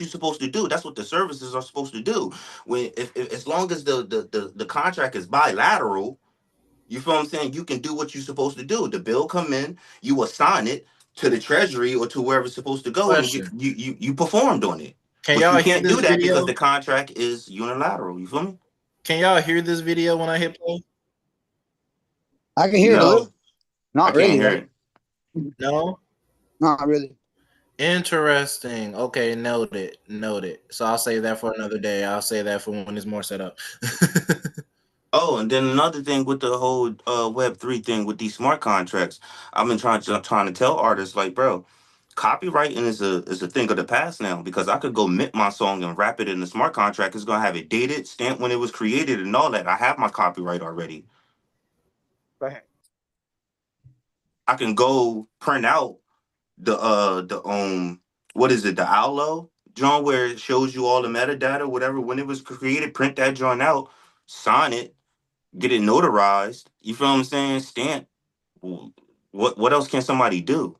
you're supposed to do. That's what the services are supposed to do. When if as long as the contract is bilateral, you feel what I'm saying? You can do what you're supposed to do. The bill come in, you assign it to the treasury or to wherever it's supposed to go, and Question. you performed on it. Can But you y'all hear can't do this that because video? the contract is unilateral. You feel me? Can y'all hear this video when I hit play? I can hear it a No, little. I Not can't really hear though. it. No? Not really. Interesting. Okay, noted. Noted. So I'll save that for another day. I'll save that for when it's more set up. Oh, and then another thing with the whole Web3 thing with these smart contracts, I've been trying to tell artists like, bro, copywriting is a thing of the past now because I could go mint my song and wrap it in the smart contract. It's gonna have it dated, stamped when it was created, and all that. I have my copyright already. Right. I can go print out the what is it, the Allo John, where it shows you all the metadata, whatever, when it was created, print that John out, sign it, get it notarized. You feel what I'm saying? Stamp. What else can somebody do?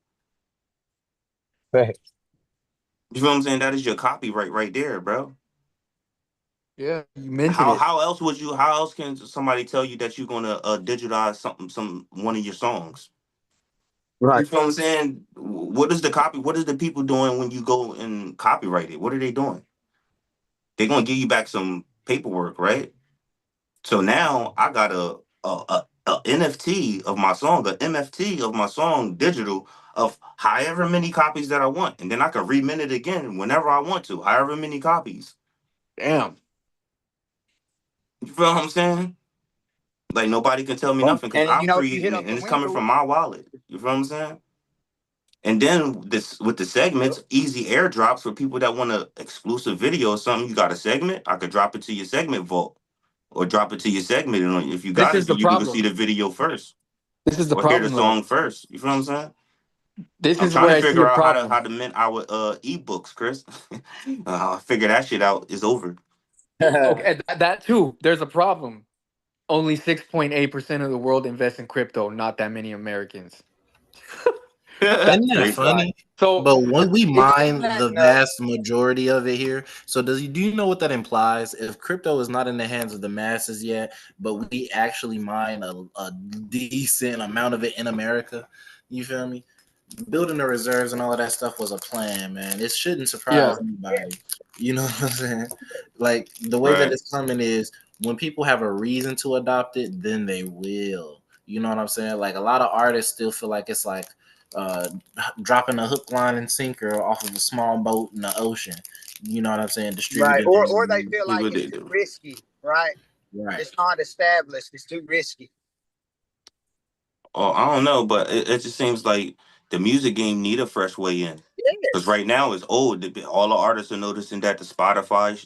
Right. You feel what I'm saying? That is your copyright right there, bro. Yeah, you mentioned How it. how else would you? How else can somebody tell you that you're gonna digitize some one of your songs? You Right. feel what I'm saying? What is the copy? What is the people doing when you go and copyright it? What are they doing? They're gonna give you back some paperwork, right? So now I got a NFT of my song, a MFT of my song, digital, of however many copies that I want, and then I can remint it again whenever I want to, however many copies. Damn. You feel what I'm saying? Like nobody can tell me Well, nothing because and I'm you know, if you hit creating up it the and it's coming from window, my wallet. You feel what I'm saying? And then this with the yep. segments, easy airdrops for people that want a exclusive video or something. You got a segment, I could drop it to your segment vault or drop it to your segment. And if you This got is it, the then you can go see problem. the video first This is the or hear the problem, though. song first. You feel what I'm saying? This I'm is trying where to I see figure a out problem. how to mint our ebooks, Chris. Figure that shit out is over. Okay, that too. There's a problem. Only 6.8% of the world invests in crypto. Not that many Americans. Isn't That's that one Straight. side. funny? So But when we isn't mine that the nuts? vast majority of it here, so do you know what that implies? If crypto is not in the hands of the masses yet, but we actually mine a decent amount of it in America, you feel me? Building the reserves and all of that stuff was a plan, man. It shouldn't surprise Yeah. anybody. You know what I'm saying? Like the way that Right. it's coming is when people have a reason to adopt it, then they will. You know what I'm saying? Like a lot of artists still feel like it's like uh, dropping a hook, line, and sinker off of a small boat in the ocean. You know what I'm saying? Right. Distributing Or they it. feel See like what it's they too do. risky, right? Right. It's not established. It's too risky. Oh, I don't know, but it just seems like the music game need a fresh way in. Because Yes. right now it's old. All the artists are noticing that the Spotify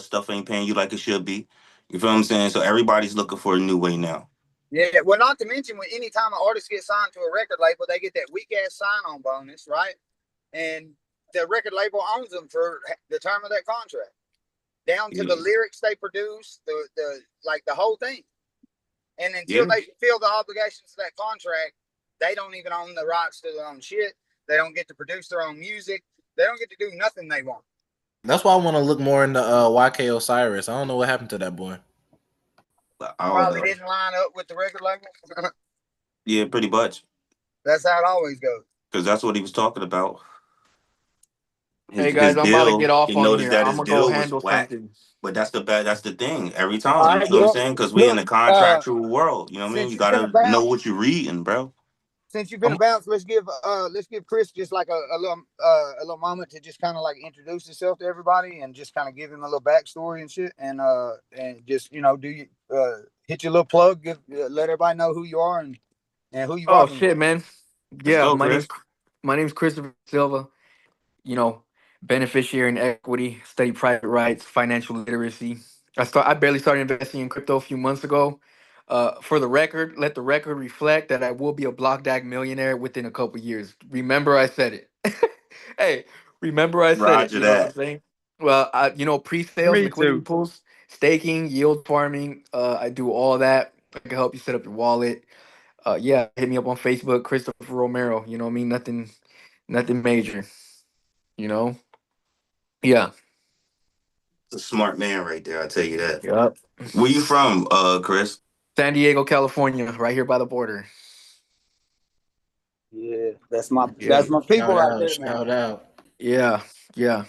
stuff ain't paying you like it should be. You feel what I'm saying? So everybody's looking for a new way now. Yeah. Well, not to mention when anytime an artist gets signed to a record label, they get that weak ass sign on bonus, right? And the record label owns them for the term of that contract, down to the Yeah. lyrics they produce, the like the whole thing. And until Yeah. they fulfill the obligations of that contract, they don't even own the rights to their own shit. They don't get to produce their own music. They don't get to do nothing they want. That's why I want to look more into YK Osiris. I don't know what happened to that boy. I don't Probably know. didn't line up with the record label. Yeah, pretty much. That's how it always goes. Because that's what he was talking about. Hey His guys, I'm about to get deal. off He on noticed here. that I'm his gonna go deal was handle whack. something. But that's the thing. Every All time, you right. know what I'm Well, saying? Because we in look. the contractual world. You know what I mean? Since You you've been gotta about, know what you're reading, bro. since you've been about, let's give Chris just like a little moment to just kind of like introduce himself to everybody and just kind of give him a little backstory and shit and just do you hit your little plug, give let everybody know who you are and who you Oh rocking with. shit, man. Let's Yeah, go, Chris. my name's Christopher Silva. You know, beneficiary in equity, study private rights, financial literacy. I barely started investing in crypto a few months ago. For the record, let the record reflect that I will be a block DAG millionaire within a couple years. Remember, I said it. Hey, remember I said it. Roger You know what I'm that. saying? Well, pre-sales, Me liquidity too. pools, staking, yield farming. I do all that. I can help you set up your wallet. Yeah, hit me up on Facebook, Christopher Romero. You know what I mean? Nothing major. You know? Yeah. a smart man right there. I tell you that. Yep. Where you from, Chris? San Diego, California, right here by the border. Yeah, that's Yeah. my people Shout right out, there, man. shout out. Yeah. Yeah.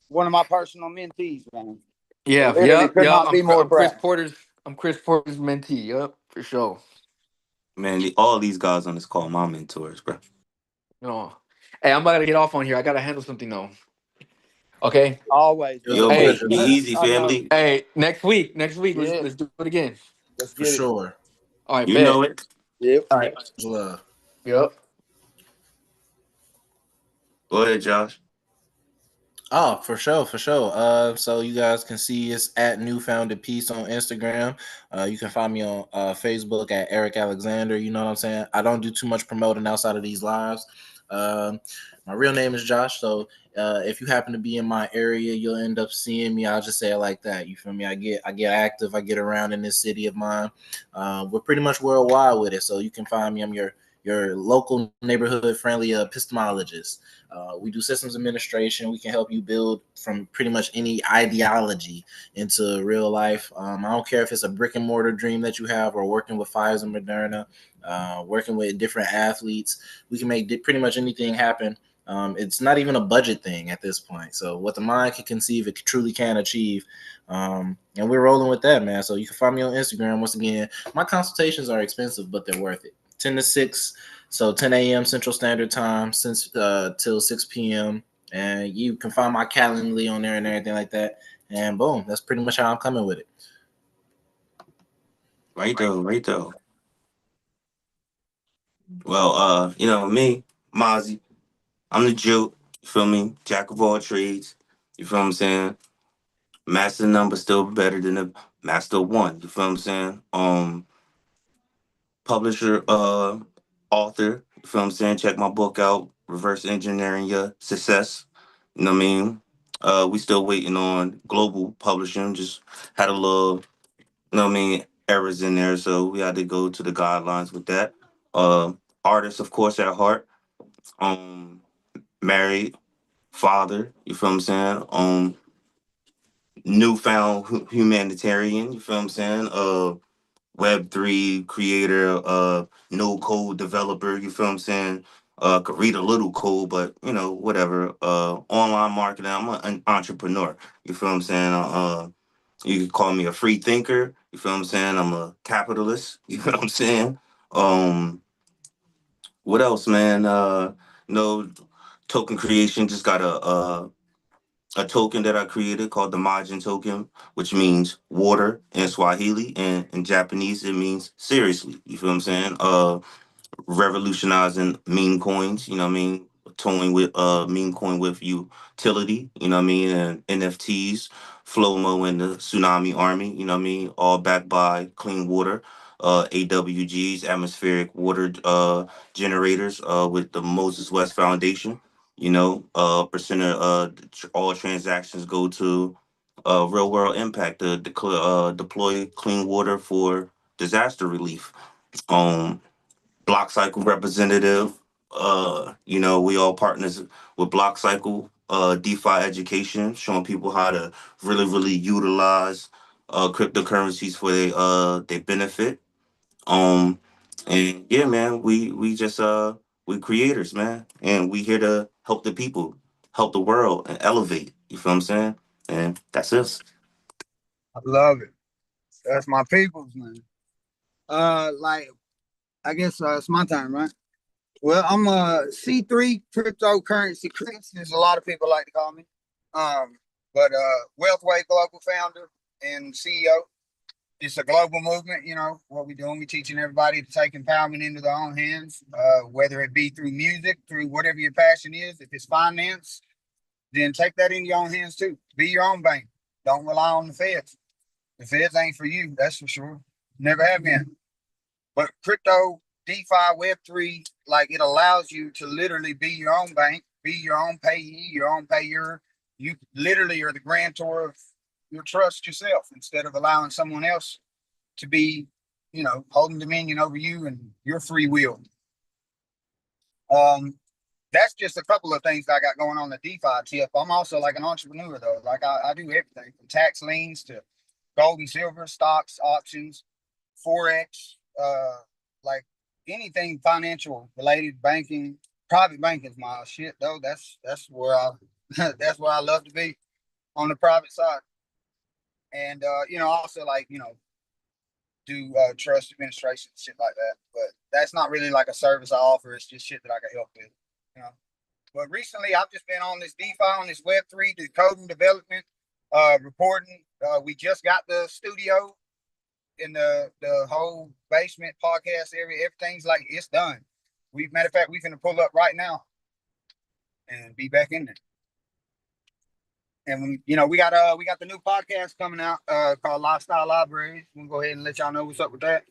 One of my personal mentees, man. I Yeah. literally Yep. could Yep. not be more proud. I'm Chris Porter's mentee. Yep, for sure. Man, all these guys on this call, my mentors, bro. No. Hey, I'm about to get off on here. I gotta handle something though. Okay. Always, It was a Yo, brother. be pleasure, Hey, man. easy, I know. family. hey, next week, Yeah, let's do it again. let's For get it. sure. All right, You know bet. it. Yep. All right. Much love. Yep. Go ahead, Josh. Oh, for sure, for sure. So you guys can see us at New Founded Peace on Instagram. You can find me on Facebook at Eric Alexander. You know what I'm saying? I don't do too much promoting outside of these lives. Um, my real name is Josh. So if you happen to be in my area, you'll end up seeing me. I'll just say it like that. You feel me? I get active. I get around in this city of mine. We're pretty much worldwide with it. So you can find me. I'm your local neighborhood friendly epistemologist. We do systems administration. We can help you build from pretty much any ideology into real life. I don't care if it's a brick and mortar dream that you have or working with Pfizer and Moderna, working with different athletes. We can make pretty much anything happen. It's not even a budget thing at this point. So what the mind can conceive, it truly can achieve. And we're rolling with that, man. So you can find me on Instagram. Once again, my consultations are expensive, but they're worth it. 10 to 6. So 10 a.m. Central Standard Time since till 6 p.m. And you can find my Calendly on there and everything like that. And boom, that's pretty much how I'm coming with it. Right though, right though. Well, me, Mozzie. I'm the Jew. You feel me? Jack of all trades. You feel what I'm saying? Master number still better than the master one. You feel what I'm saying? Publisher, author. You feel what I'm saying? Check my book out. Reverse engineering your success. You know what I mean? We still waiting on global publishing. Just had a little, you know what I mean, errors in there, so we had to go to the guidelines with that. Uh, Artist, of course, at heart. Um, Married, father. You feel what I'm saying? Newfound humanitarian. You feel what I'm saying? Web3 creator, no code developer, you feel what I'm saying? Could read a little code, but whatever. Online marketing, I'm an entrepreneur. You feel what I'm saying? You could call me a free thinker. You feel what I'm saying? I'm a capitalist. You know what I'm saying? Um, what else, man? No token creation. Just got a token that I created called the Majin token, which means water in Swahili, and in Japanese it means seriously. You feel what I'm saying? Revolutionizing meme coins, you know what I mean? Toying with meme coin with utility, you know what I mean? And NFTs, Flomo and the Tsunami Army, you know what I mean? All backed by clean water, AWGs, atmospheric water generators, with the Moses West Foundation. Percent of all transactions go to real world impact to deploy clean water for disaster relief. Um, Block Cycle representative. We all partners with Block Cycle, DeFi education, showing people how to really, really utilize cryptocurrencies for their benefit. Um, and yeah, man, we just we creators, man, and we here to help the people, help the world, and elevate. You feel what I'm saying? And that's us. I love it. That's my people's, man. Like I guess it's my time, right? Well, I'm a C3 cryptocurrency Chris, as a lot of people like to call me. But WealthWave global founder and CEO. It's a global movement, what we're doing. We're teaching everybody to take empowerment into their own hands, whether it be through music, through whatever your passion is. If it's finance, then take that in your own hands too. Be your own bank. Don't rely on the feds. The feds ain't for you, that's for sure. Never have been. But crypto, DeFi, Web3, like it allows you to literally be your own bank, be your own payee, your own payer. You literally are the grantor of your trust yourself instead of allowing someone else to be, holding dominion over you and your free will. Um, that's just a couple of things I got going on the DeFi tip. I'm also like an entrepreneur though. Like I do everything from tax liens to gold and silver, stocks, options, forex, like anything financial related, banking. Private banking's my shit though. That's where I that's where I love to be on the private side. And also like do trust administration shit like that. But that's not really like a service I offer. It's just shit that I can help with. You know. But recently I've just been on this DeFi, on this Web3, the coding development, reporting. We just got the studio in the whole basement podcast area. Everything's like it's done. Matter of fact, we finna pull up right now and be back in there. And we got the new podcast coming out called Lifestyle Libraries. We'll go ahead and let y'all know what's up with that.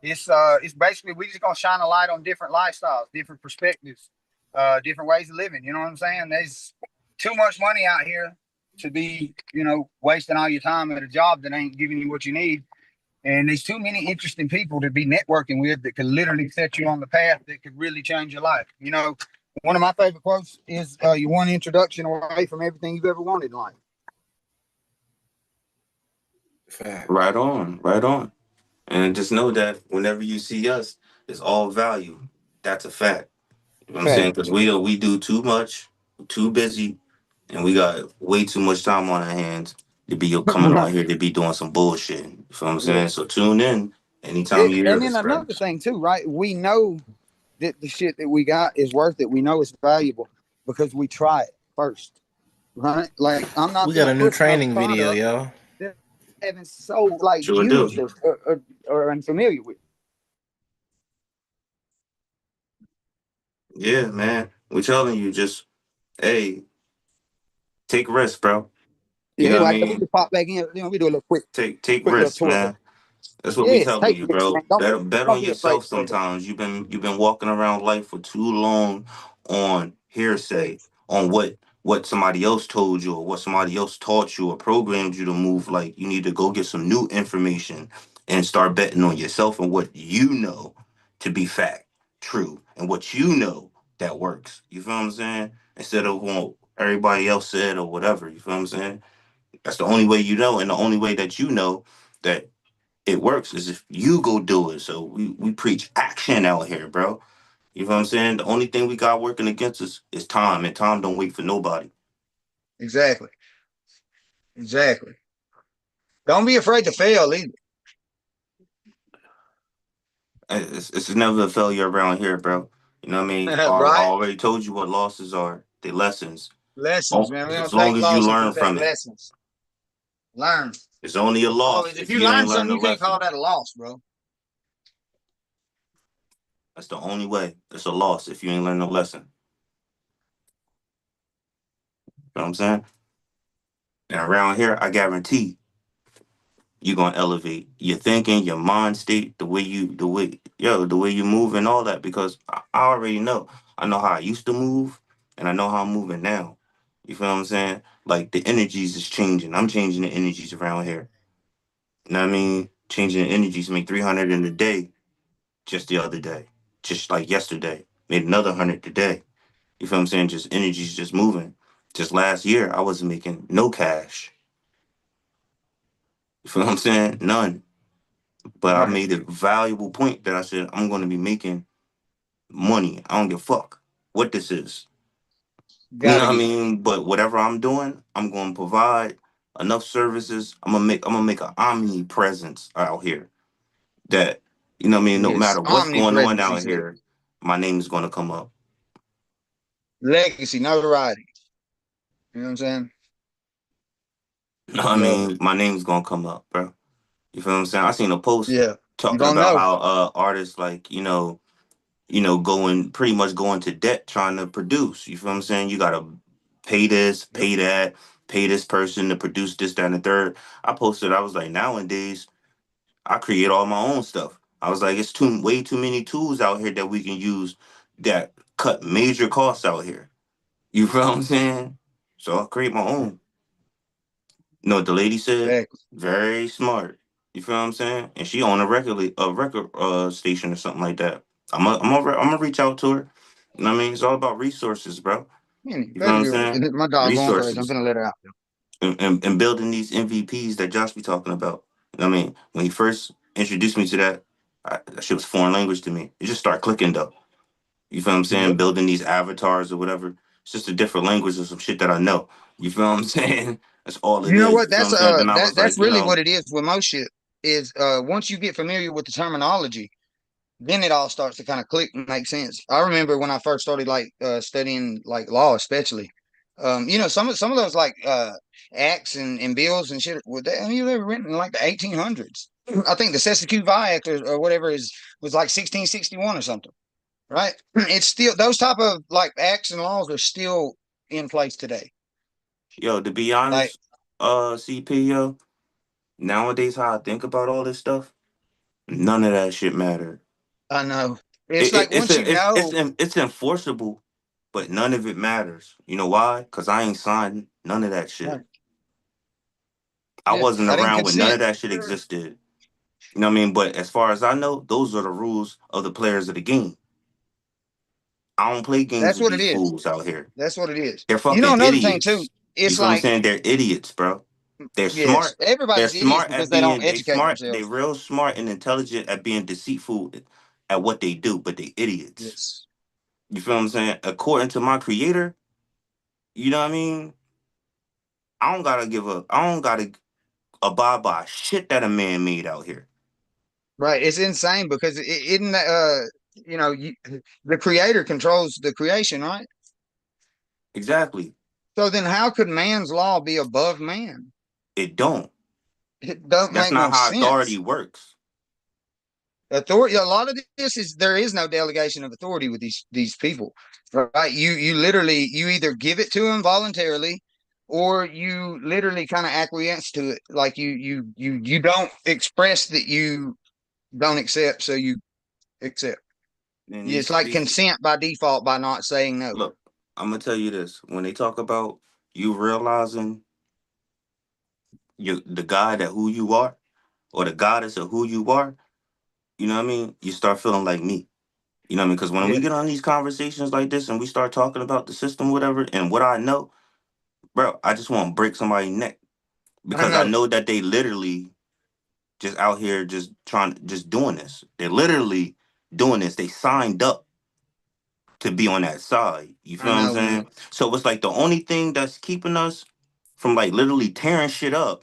It's basically we just gonna shine a light on different lifestyles, different perspectives, different ways of living. You know what I'm saying? There's too much money out here to be, wasting all your time at a job that ain't giving you what you need. And there's too many interesting people to be networking with that could literally set you on the path that could really change your life. One of my favorite quotes is you're one introduction away from everything you've ever wanted in life. Fact. Right on, right on. And just know that whenever you see us, it's all value. That's a fact. You know what I'm saying? Because we do too much, too busy, and we got way too much time on our hands to be coming on here to be doing some bullshit. You feel what I'm saying? Yeah. So tune in anytime you hear And then this, bro. another thing too, right? We know that the shit that we got is worth it. We know it's valuable because we try it first, right? Like I'm not We got gonna a new push a training video, product yo. that I haven't so like Sure used do. or unfamiliar with. Yeah, man. We're telling you, just hey, take risks, bro. You Yeah, know what I like we mean? just pop back in. We do a little Take quick little risks, tour. man. That's what we Yes, telling take you, risks, bro. man. Don't Bet don't on be afraid yourself to fail. sometimes. You've been walking around life for too long on hearsay, on what somebody else told you or what somebody else taught you or programmed you to move. Like you need to go get some new information and start betting on yourself and what you know to be fact, true, and what you know that works. You feel what I'm saying? Instead of what everybody else said or whatever. You feel what I'm saying? That's the only way you know, and the only way that you know that it works is if you go do it. So we preach action out here, bro. You know what I'm saying? The only thing we got working against us is time, and time don't wait for nobody. Exactly. Exactly. Don't be afraid to fail either. It's never a failure around here, bro. You know what I mean? I Right? already told you what losses are. They lessons. Lessons, Oh, man. We as don't take long as you losses, we learn take from it, lessons. Learn. it's only a loss Always. If if you you learn ain't learned something, a you can't call lesson. that a loss, bro. That's the only way. It's a loss if you ain't learned a lesson. You know what I'm saying? And around here, I guarantee you're gonna elevate your thinking, your mind state, the way you move and all that, because I already know. I know how I used to move and I know how I'm moving now. You feel what I'm saying? Like the energies is changing. I'm changing the energies around here. You know what I mean? Changing the energies, make 300 in a day just the other day. Just like yesterday. Made another 100 today. You feel what I'm saying? Just energies just moving. Just last year I wasn't making no cash. You feel what I'm saying? None. But I Right. made a valuable point that I said I'm going to be making money. I don't give a fuck what this is. You know Gotta what I get mean? But whatever I'm doing, I'm going to provide enough services. I'm gonna make an omnipresence out here that what I mean. No yes. matter what's going on Omnipresence, he out said. here, my name is going to come up. Legacy, notoriety. You know what I'm saying? You know what I Love it. mean? My name's going to come up, bro. You feel what I'm saying? I seen a post Yeah. You talking gonna about know. how artists like going pretty much going to debt trying to produce. You feel what I'm saying? You gotta pay this, Yep. pay that, pay this person to produce this, that, and the third. I posted, I was like, nowadays, I create all my own stuff. I was like, it's way too many tools out here that we can use that cut major costs out here. You feel what I'm saying? So I create my own. You know what the lady said? Exactly. Very smart. You feel what I'm saying? And she on a record station or something like that. I'm gonna reach out to her. You know what I mean? It's all about resources, bro. Man, You know what better I'm go. saying? My dog going crazy. I'm Resources. gonna let her out. And building these MVPs that Josh be talking about. You know what I mean? When he first introduced me to that, that shit was foreign language to me. It just started clicking though. You feel what I'm saying? Yep. Building these avatars or whatever. It's just a different language or some shit that I know. You feel what I'm saying? That's all it You know is. what? You feel what I'm saying? Then I was That's like, you really what know, it is with most shit. Is once you get familiar with the terminology, then it all starts to kind of click and make sense. I remember when I first started like studying like law, especially. Some of those like acts and bills and shit. They were written in like the 1800s. I think the Cestui Que Act or whatever is was like 1661 or something, right? It's still those type of like acts and laws are still in place today. yo, to be Like honest, CP, yo, nowadays how I think about all this stuff, none of that shit matter. I know it's like once you know, It's enforceable, but none of it matters. You know why? Cause I ain't signed none of that shit. right, I yeah, wasn't I didn't around when none consent. of that shit existed. You know what I mean? But as far as I know, those are the rules of the players of the game. I don't play games That's with what it these is. fools out here. That's what it is. They're You know, fucking another thing too. idiots. You It's feel what I'm like saying? They're idiots, bro. They're yes, smart. They're everybody's idiots smart because at they don't being they educate smart. They themselves. real smart and intelligent at being deceitful at what they do, but they idiots. Yes, You feel what I'm saying? According to my creator, you know what I mean? I don't gotta abide by shit that a man made out here. right. It's insane because it isn't that the creator controls the creation, right? Exactly. So then how could man's law be above man? It don't. It don't That's make not no how authority sense. works. Authority, a lot of this is there is no delegation of authority with these people, right? You literally you either give it to them voluntarily or you literally kind of acquiesce to it. Like you don't express that you don't accept, so you accept. And It's these like these consent by default by not saying no. look, I'm gonna tell you this. When they talk about you realizing the guy that who you are or the goddess of who you are, you know what I mean? You start feeling like me. You know what I mean? Because when Yeah, we get on these conversations like this and we start talking about the system, whatever, and what I know, bro, I just want to break somebody's neck I because I know. know that they literally just out here just doing this. They're literally doing this. They signed up to be on that side. You I feel what I'm know, man. saying? So it's like the only thing that's keeping us from like literally tearing shit up,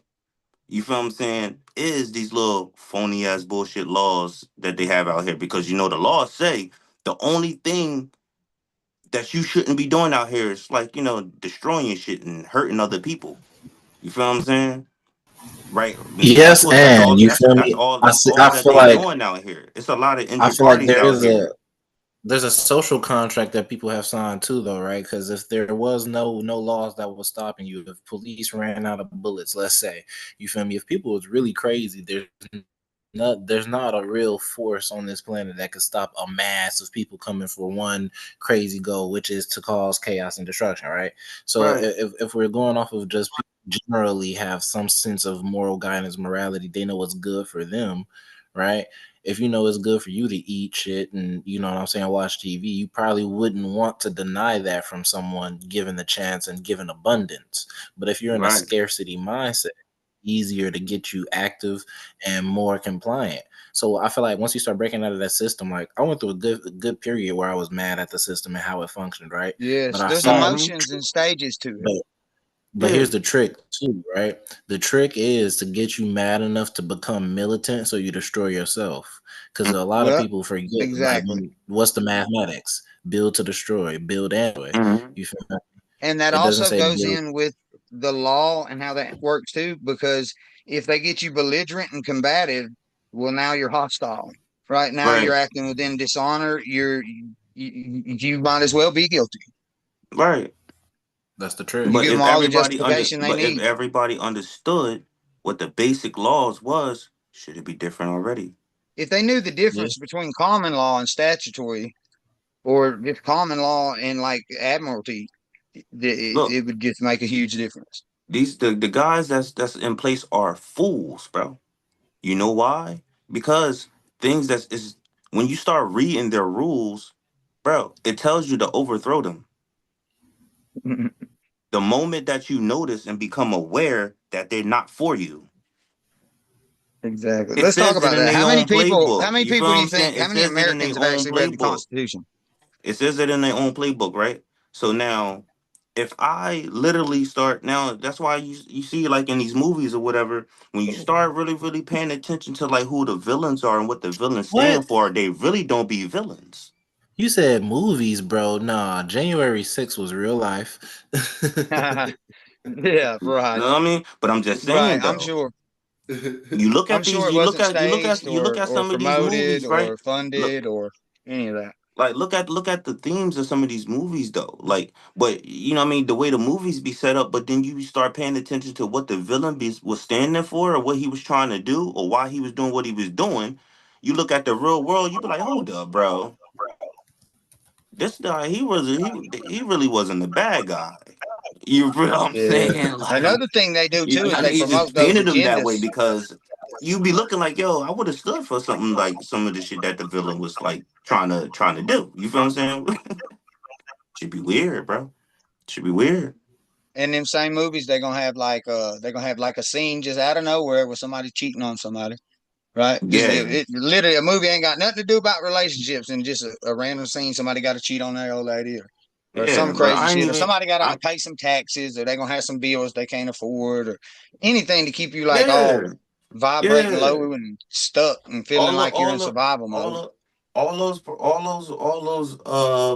you feel what I'm saying, is these little phony ass bullshit laws that they have out here. Because you know the laws say the only thing that you shouldn't be doing out here is like, destroying shit and hurting other people. You feel what I'm saying? Right. That's Yes, what that's and all you feel me? that's all that they doing out here. It's a lot of I injured feel like parties out here. there's a social contract that people have signed too, though, right? Because if there was no laws that was stopping you, if police ran out of bullets, let's say, you feel me? If people was really crazy, there's not a real force on this planet that could stop a mass of people coming for one crazy goal, which is to cause chaos and destruction, right? So Right. if we're going off of just people generally have some sense of moral guidance, morality, they know what's good for them, right? If you know it's good for you to eat shit and you know what I'm saying, watch TV, you probably wouldn't want to deny that from someone given the chance and given abundance. But if you're in a Right. scarcity mindset, easier to get you active and more compliant. So I feel like once you start breaking out of that system, like I went through a good period where I was mad at the system and how it functioned, right? But Yes, I there's saw, Mm-hmm. emotions and stages to it. but but Yeah. here's the trick too, right? The trick is to get you mad enough to become militant so you destroy yourself. Because a lot of Well, people forget, like, exactly. what's the mathematics? Build to destroy, build and destroy. Mm-hmm. You feel me? And that It doesn't also say goes build. in with the law and how that works too, because if they get you belligerent and combative, well, now you're hostile. Right now, you're Right. acting within dishonor. You might as well be guilty. Right. That's the trick. You But give them if all the everybody justification they need. understood what the basic laws was, should it be different already? If they knew the Yeah. difference between common law and statutory, or just common law and like admiralty, Look, it would just make a huge difference. the guys that's in place are fools, bro. You know why? Because things that's is when you start reading their rules, bro, it tells you to overthrow them. The moment that you notice and become aware that they're not for you, Exactly. it Let's talk says it about in that. their own How playbook. many You feel people what do I'm you think, saying? how It many says it in Americans their have own actually read the playbook. Constitution? It says it in their own playbook, right? So now, if I literally start now, that's why you see like in these movies or whatever, when you start really paying attention to like who the villains are and what the villains What? stand for, they really don't be villains. You said movies, bro. Nah, January 6th was real life. Yeah, You right. know what I mean? But I'm just Right. saying though, I'm sure it wasn't staged you look at or some of these promoted movies, right? or Look, funded or any of that. like look at the themes of some of these movies though, like, but you know what I mean, the way the movies be set up, but then you start paying attention to what the villain was standing for or what he was trying to do or why he was doing what he was doing. You look at the real world, you be like, hold up, bro, this guy, he really wasn't the bad guy. You feel what I'm Yeah. saying? Like, Another thing they do you too know, is I they mean, he just promote those painted him that way agendas. because you be looking like, yo, I would have stood for something like some of the shit that the villain was like trying to do. You feel what I'm saying? Should be weird, bro. Should be weird. In them same movies, they're gonna have like a scene just out of nowhere where somebody cheating on somebody. Right? Just Yeah, literally a movie ain't got nothing to do about relationships and just a random scene. Somebody got to cheat on their old lady or yeah, some bro. crazy I ain't shit, or even. somebody got to I pay some taxes, or they're gonna have some bills they can't afford, or anything to keep you like all yeah, vibrating yeah. low and stuck and feeling All the like you're in all the survival all mode. the all those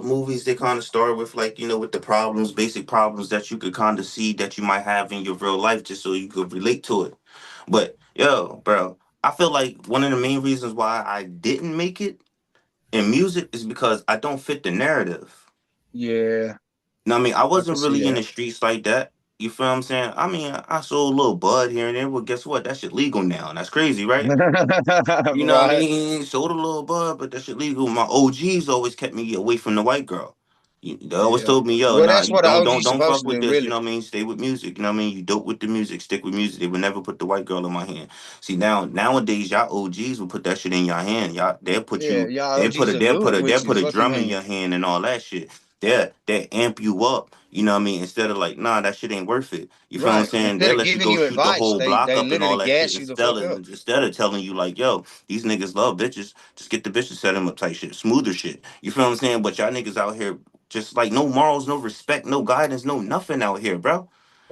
movies, they kind of start with like, with the problems, basic problems that you could kind of see that you might have in your real life just so you could relate to it. But yo, bro, I feel like one of the main reasons why I didn't make it in music is because I don't fit the narrative. Yeah, No, I mean, I I can wasn't see really in that. the streets like that. You feel what I'm saying? I mean, I sold a little bud here and there. Well, guess what? That shit legal now. That's crazy, right? You know what I Right? mean? Sold a little bud, but that shit legal. My OGs always kept me away from the white girl. They always Yeah. told me, "Yo, Well, nah, that's you what an don't OG's don't supposed fuck to with do, this." You really. know what I mean? Stay with music. You know what I mean? You dope with the music. Stick with music. They would never put the white girl in my hand. See, nowadays, y'all OGs will put that shit in your hand. Y'all, they'll put Yeah, you. y'all OGs will do it They'll with you. put a Fuck you drum in mean? your hand and all that shit. They amp you up. You know what I mean? Instead of like, nah, that shit ain't worth it. You feel what I'm Right. saying? Instead They'll of let you giving go you shoot the advice, whole block they up and literally all that shit gas you the fuck up. instead of telling you like, yo, these niggas love bitches. Just get the bitches set them up type shit, smoother shit. You feel what I'm saying? But y'all niggas out here just like no morals, no respect, no guidance, no nothing out here, bro. You know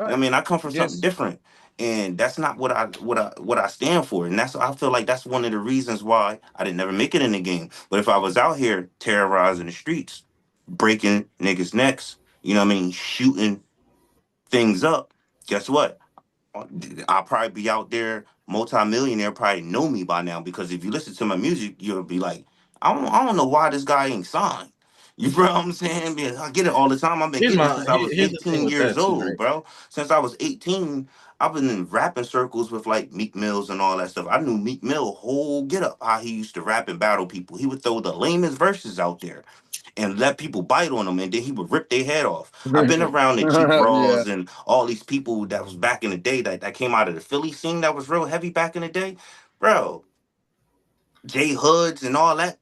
what I Right. mean? I come from something Just different. And that's not what I stand for. And that's I feel like that's one of the reasons why I didn't never make it in the game. But if I was out here terrorizing the streets, breaking niggas' necks, you know what I mean, shooting things up, guess what? I'll probably be out there, multi-millionaire, probably know me by now because if you listen to my music, you'll be like, I don't know why this guy ain't signed. You feel what I'm saying? Because I get it all the time. I've been getting it since I was Here's the thing 18 with years that too, old, right? bro. Since I was 18, I've been in rapping circles with like Meek Mills and all that stuff. I knew Meek Mill whole get up how he used to rap and battle people. He would throw the lamest verses out there and let people bite on him, and then he would rip their head off. I've been around the Chief yeah. Raws and all these people that was back in the day that came out of the Philly scene that was real heavy back in the day, bro. J Hoods and all that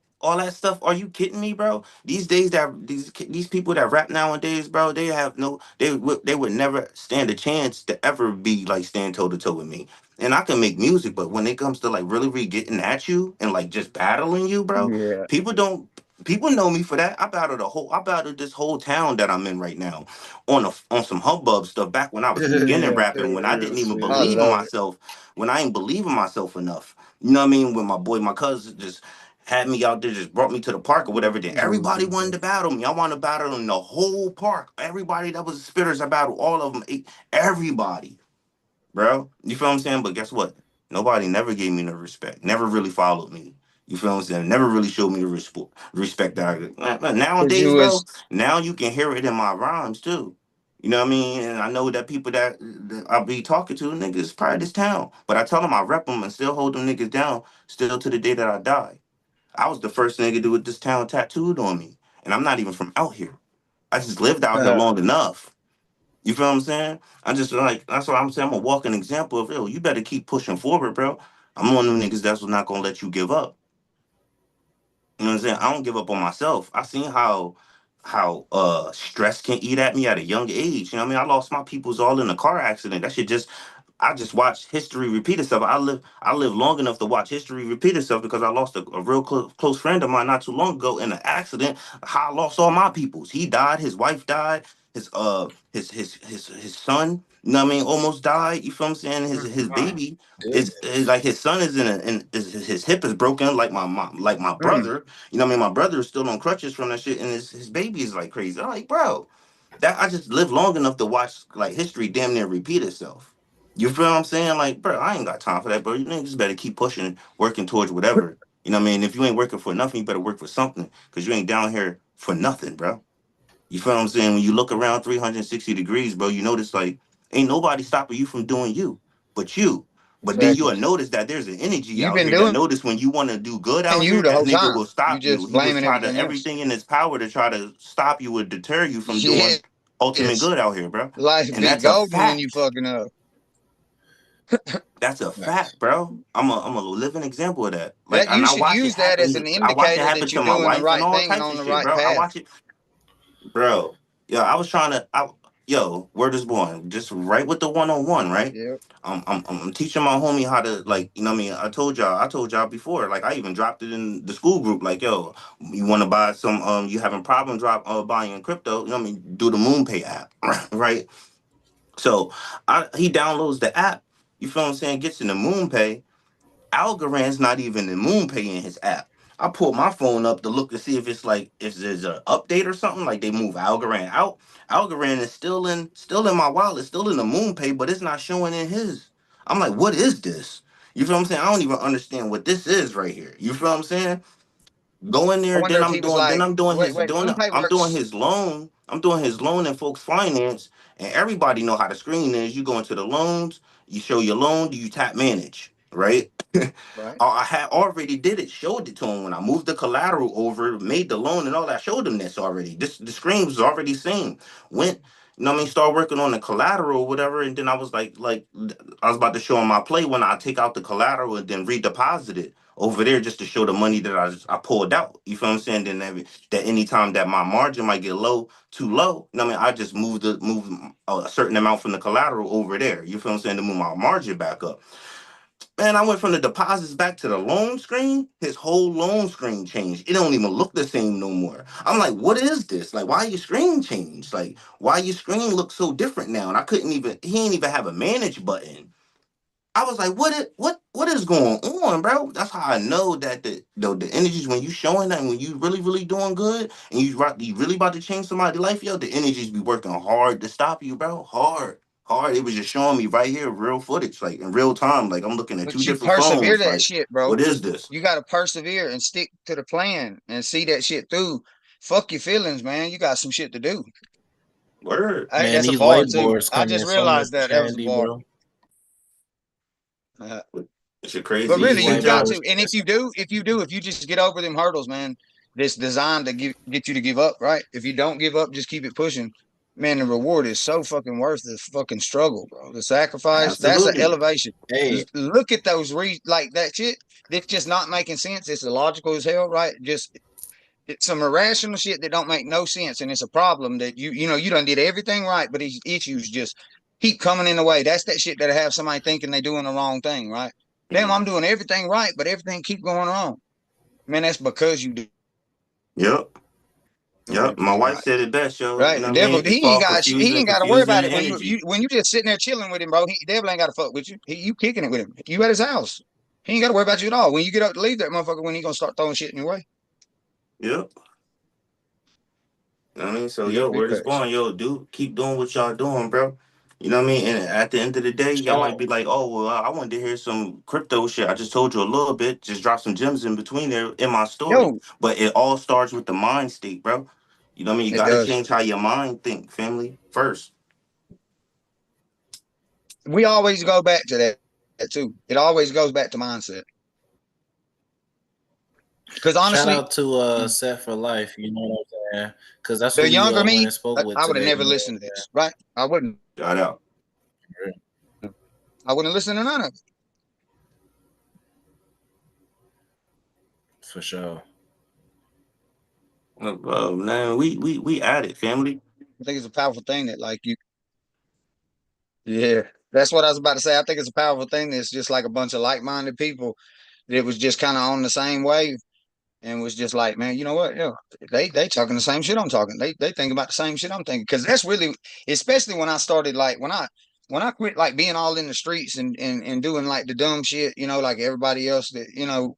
stuff. Are you kidding me, bro? These days that these people that rap nowadays, bro, they have no they would never stand a chance to ever be like stand toe to toe with me. And I can make music, but when it comes to like really getting at you and like just battling you, bro, Yeah. people don't people know me for that. I battled this whole town that I'm in right now on some hubbub stuff back when I was beginning Yeah, rapping when I real didn't even sweet. I believe in love it. myself, when I ain't believe in myself enough. You know what I mean? When my cousin just had me out there, just brought me to the park or whatever. Then everybody wanted to battle me. I wanted to battle in the whole park. Everybody that was spitters, I battled all of them. Everybody, bro. You feel what I'm saying? But guess what? Nobody never gave me no respect. Never really followed me. You feel what I'm saying? Never really showed me the respect that Cause you nowadays, bro. was Now you can hear it in my rhymes too. You know what I mean? And I know that people that I be talking to, niggas, probably this town. But I tell them I rep them and still hold them niggas down, still to the day that I die. I was the first nigga to with this town tattooed on me. And I'm not even from out here. I just lived out here long enough. You feel what I'm saying? I just like that's what I'm saying. I'm a walking example of yo. You better keep pushing forward, bro. I'm one of them niggas that's not gonna let you give up. You feel what I'm saying? I'm just like, that's what I'm saying. I'm a walking example of yo. You better keep pushing forward, bro. I'm one of them niggas that's not gonna let you give up. You feel what I'm saying? I'm just like, that's what I'm saying. I'm a walking example of yo. You better keep pushing forward, bro. I'm one of them niggas that's not gonna let you give up. You know what I'm saying? I don't give up on myself. I seen how stress can eat at me at a young age. You know what I mean? I lost my peoples all in a car accident. That shit just I just watched history repeat itself. I live long enough to watch history repeat itself because I lost a real close friend of mine not too long ago in an accident. How I lost all my peoples. He died. His wife died. His son. You know what I mean? Almost died. You feel what I'm saying? His Mm, baby is Goodness. like his son is his hip is broken like my mom like my mm. brother. You know what I mean? My brother is still on crutches from that shit, and his baby is like crazy. I'm like, bro, that I just lived long enough to watch like history damn near repeat itself. You feel what I'm saying? Like, bro, I ain't got time for that, bro. You niggas better keep pushing, working towards whatever. You know what I mean? If you ain't working for nothing, you better work for something, because you ain't down here for nothing, bro. You feel what I'm saying? When you look around 360 degrees, bro, you notice like ain't nobody stopping you from doing you, but you. But then Exactly. you'll notice that there's an energy You've out been here that doing notice when you want to do good out you here, the that whole nigga time. will You stop you. just He was blaming trying to everything else. everything in his power to try to stop you or deter you from doing Shit, ultimate it's good out here, bro. life And be that's a golden when you fact. fucking up. That's a Nice. fact, bro. I'm a living example of that. Like, That and you I should watch it use that as happen. an I watch it indicator happen that you're to my doing the wife and right all thing and types on of the shit, right bro. I path. watch it, bro. Yeah, I was trying to. Yo, word is born. Just right with the 1-on-1, right? Yep. I'm teaching my homie how to, like, you know what I mean. I told y'all before. Like, I even dropped it in the school group. Like, yo, you want to buy some? You having problem buying crypto? You know what I mean? Do the MoonPay app, right? So, he downloads the app. You feel what I'm saying? Gets in the MoonPay. Algorand's not even in MoonPay in his app. I pulled my phone up to look to see if it's like if there's an update or something, like they move Algorand out. Algorand is still in my wallet, still in the MoonPay, but it's not showing in his. I'm like, what is this? You feel what I'm saying? I don't even understand what this is right here. You feel what I'm saying? Go in I there, wonder then if he was like, I'm doing wait, his wait, MoonPay I'm doing works, his loan. I'm doing his loan in folks finance, and everybody know how the screen is. You go into the loans, you show your loan, you tap manage, right? right? I had already did it, showed it to him when I moved the collateral over, made the loan and all that. Showed him this already. This the screen was already seen. Went, you know what I mean, start working on the collateral or whatever, and then I was like I was about to show him my play when I take out the collateral and then redeposit it over there just to show the money that I pulled out. You feel what I'm saying? Then that anytime that my margin might get too low, you know what I mean, I just move a certain amount from the collateral over there. You feel what I'm saying? To move my margin back up. Man, I went from the deposits back to the loan screen. His whole loan screen changed. It don't even look the same no more. I'm like, what is this? Like, why your screen changed? Like, why your screen looks so different now? And I couldn't even. He ain't even have a manage button. I was like, what is going on, bro? That's how I know that the energies when you showing that when you really doing good and you really about to change somebody's life, yo, the energies be working hard to stop you, bro. Hard. It was just showing me right here, real footage, like in real time. Like I'm looking at two But you different persevere phones. that Like, shit, bro. what is this? You gotta persevere and stick to the plan and see that shit through. Fuck your feelings, man. You got some shit to do. Word. Hey, Man, that's a these bar too. whiteboards I come just in so much realized that that was a handy, bar. bro. It's a But crazy. These really, Easy you got job. whiteboards. to. And if you just get over them hurdles, man, that's designed to get you to give up, right? If you don't give up, just keep it pushing. Man, the reward is so fucking worth the fucking struggle, bro. The sacrifice, that's an Absolutely. elevation. You Hey, look at those like that shit. That's just not making sense. It's illogical as hell, right? Just it's some irrational shit that don't make no sense, and it's a problem that you done did everything right, but these issues just keep coming in the way. That's that shit that have somebody thinking they doing the wrong thing, right? Damn, I'm Mhm. doing everything right, but everything keep going wrong. Man, that's because you Yep. doing Yep. My everything wife right, said it best, yo. You right? know The what I devil, mean? It's called he confusion, ain't got to worry confusion about and it energy. when you just sitting there chilling with him, bro. Devil ain't got to fuck with you. You kicking it with him. You at his house. He ain't got to worry about you at all. When you get up to leave that motherfucker, when he gonna start throwing shit in your way? Yep. You know what I mean? So, Yep, yo, big word is facts. born. Yo, dude, keep doing what y'all doing, bro. You know what I mean? And at the end of the day, y'all might be Sean, like, oh, well, I wanted to hear some crypto shit. I just told you a little bit. Just drop some gems in between there in my story. Yo, But it all starts with the mind state, bro. You know what I mean? You it got to does. change how your mind think, family, first. We always go back to that too. It always goes back to mindset. Because shout honestly, out to Set for Life. You know what I'm saying? Because that's the who we younger went me, and spoke with I would have today. never You know listened to this, right? I wouldn't. Shout out. what I'm saying? I wouldn't listen to none of it. For sure. Man, we at it, family. I think it's a powerful thing that like you. Yeah, that's what I was about to say. I think it's a powerful thing that's just like a bunch of like-minded people that was just kind of on the same wave and was just like, man, you know what? Yeah, they talking the same shit I'm talking. They think about the same shit I'm thinking. Because that's really, especially when I started like when I quit like being all in the streets and doing like the dumb shit, you know, like everybody else that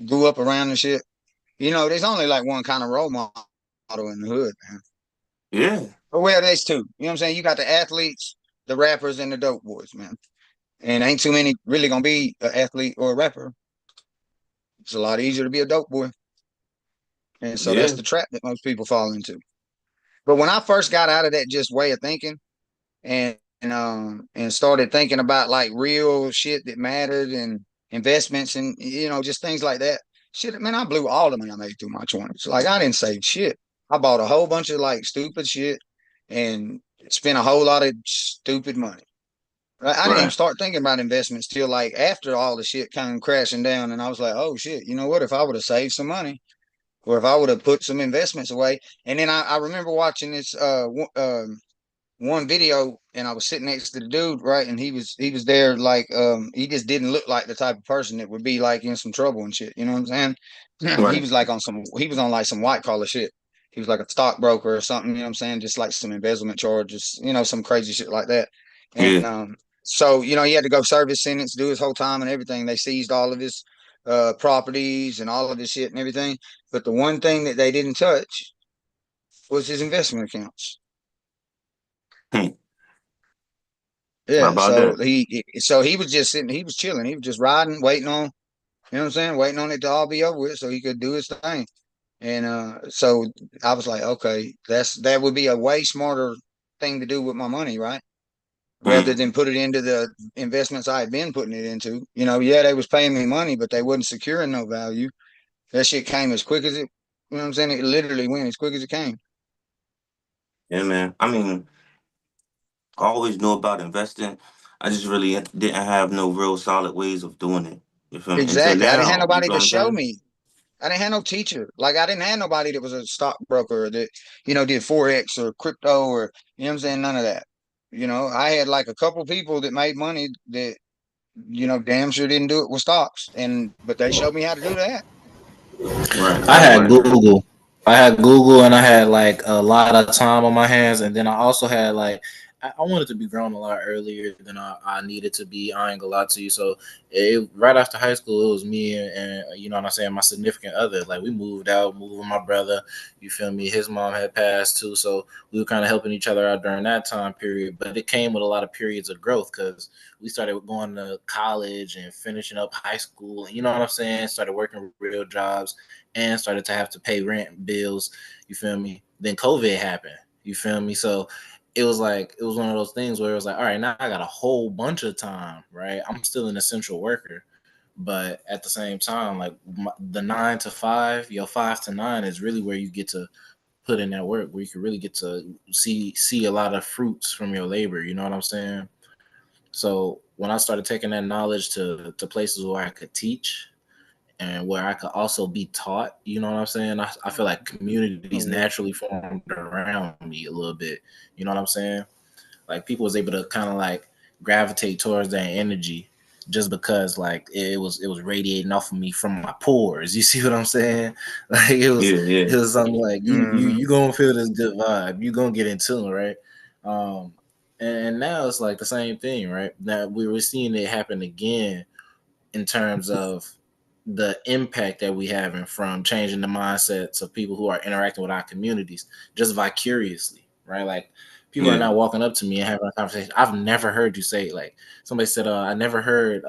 grew up around and shit. You know, there's only like one kind of role model in the hood, man. Yeah, Or well, there's two. You know what I'm saying? You got the athletes, the rappers, and the dope boys, man. And ain't too many really gonna be an athlete or a rapper. It's a lot easier to be a dope boy. And so that's yeah, the trap that most people fall into. But when I first got out of that just way of thinking and started thinking about like real shit that mattered and investments and just things like that. Shit, man, I blew all the money I made through my 20s. Like I didn't save shit. I bought a whole bunch of like stupid shit and spent a whole lot of stupid money. I didn't even right. start thinking about investments till like after all the shit came crashing down, and I was like, "Oh shit, you know what? If I would have saved some money, or if I would have put some investments away." And then I remember watching this one video, and I was sitting next to the dude, right, and he was there like he just didn't look like the type of person that would be like in some trouble and shit. You know what I'm saying? He Right. was like he was on like some white collar shit. He was like a stockbroker or something. You know what I'm saying? Just like some embezzlement charges, some crazy shit like that. Yeah. And so he had to go serve his sentence, do his whole time and everything. They seized all of his properties and all of his shit and everything. But the one thing that they didn't touch was his investment accounts. Hmm. How Yeah, about that? so he was just sitting, he was chilling, he was just riding, waiting on, you know what I'm saying, waiting on it to all be over with so he could do his thing. And so I was like, okay, that would be a way smarter thing to do with my money, right? Rather Hmm. than put it into the investments I had been putting it into. Yeah, they was paying me money, but they wasn't securing no value. That shit came as quick as it, you know what I'm saying? It literally went as quick as it came. Yeah, man. I mean, I always knew about investing. I just really didn't have no real solid ways of doing it. You feel me? Until Exactly. I didn't have now, you nobody feel to what I'm show saying? me. I didn't have no teacher. Like I didn't have nobody that was a stockbroker that, did Forex or crypto or you know what I'm saying? None of that. I had like a couple people that made money that, damn sure didn't do it with stocks. But they showed me how to do that. Right, I right, had right, right. Google. I had Google, and I had like a lot of time on my hands, and then I also had like I wanted to be grown a lot earlier than I needed to be. I ain't gonna lie to you. So right after high school, it was me and you know what I'm saying, my significant other. Like we moved with my brother. You feel me? His mom had passed too, so we were kind of helping each other out during that time period. But it came with a lot of periods of growth because we started going to college and finishing up high school. And you know what I'm saying? Started working real jobs and started to have to pay rent, bills. You feel me? Then COVID happened. You feel me? So it was one of those things where it was like, all right, now I got a whole bunch of time, right? I'm still an essential worker, but at the same time, like the 9 to 5, your 5 to 9 is really where you get to put in that work, where you can really get to see a lot of fruits from your labor. You know what I'm saying? So when I started taking that knowledge to places where I could teach and where I could also be taught, you know what I'm saying? I feel like communities Oh, naturally formed around me a little bit. You know what I'm saying? Like people was able to kind of like gravitate towards that energy just because like it was radiating off of me from my pores. You see what I'm saying? Like Yeah, it yeah, was something like mm-hmm. you gonna feel this good vibe. You gonna get in tune, right? Um, and now it's like the same thing, right? Now we were seeing it happen again in terms of the impact that we having from changing the mindsets of people who are interacting with our communities just vicariously, right? Like people are yeah, now walking up to me and having a conversation. I've never heard you say, like somebody said, I never heard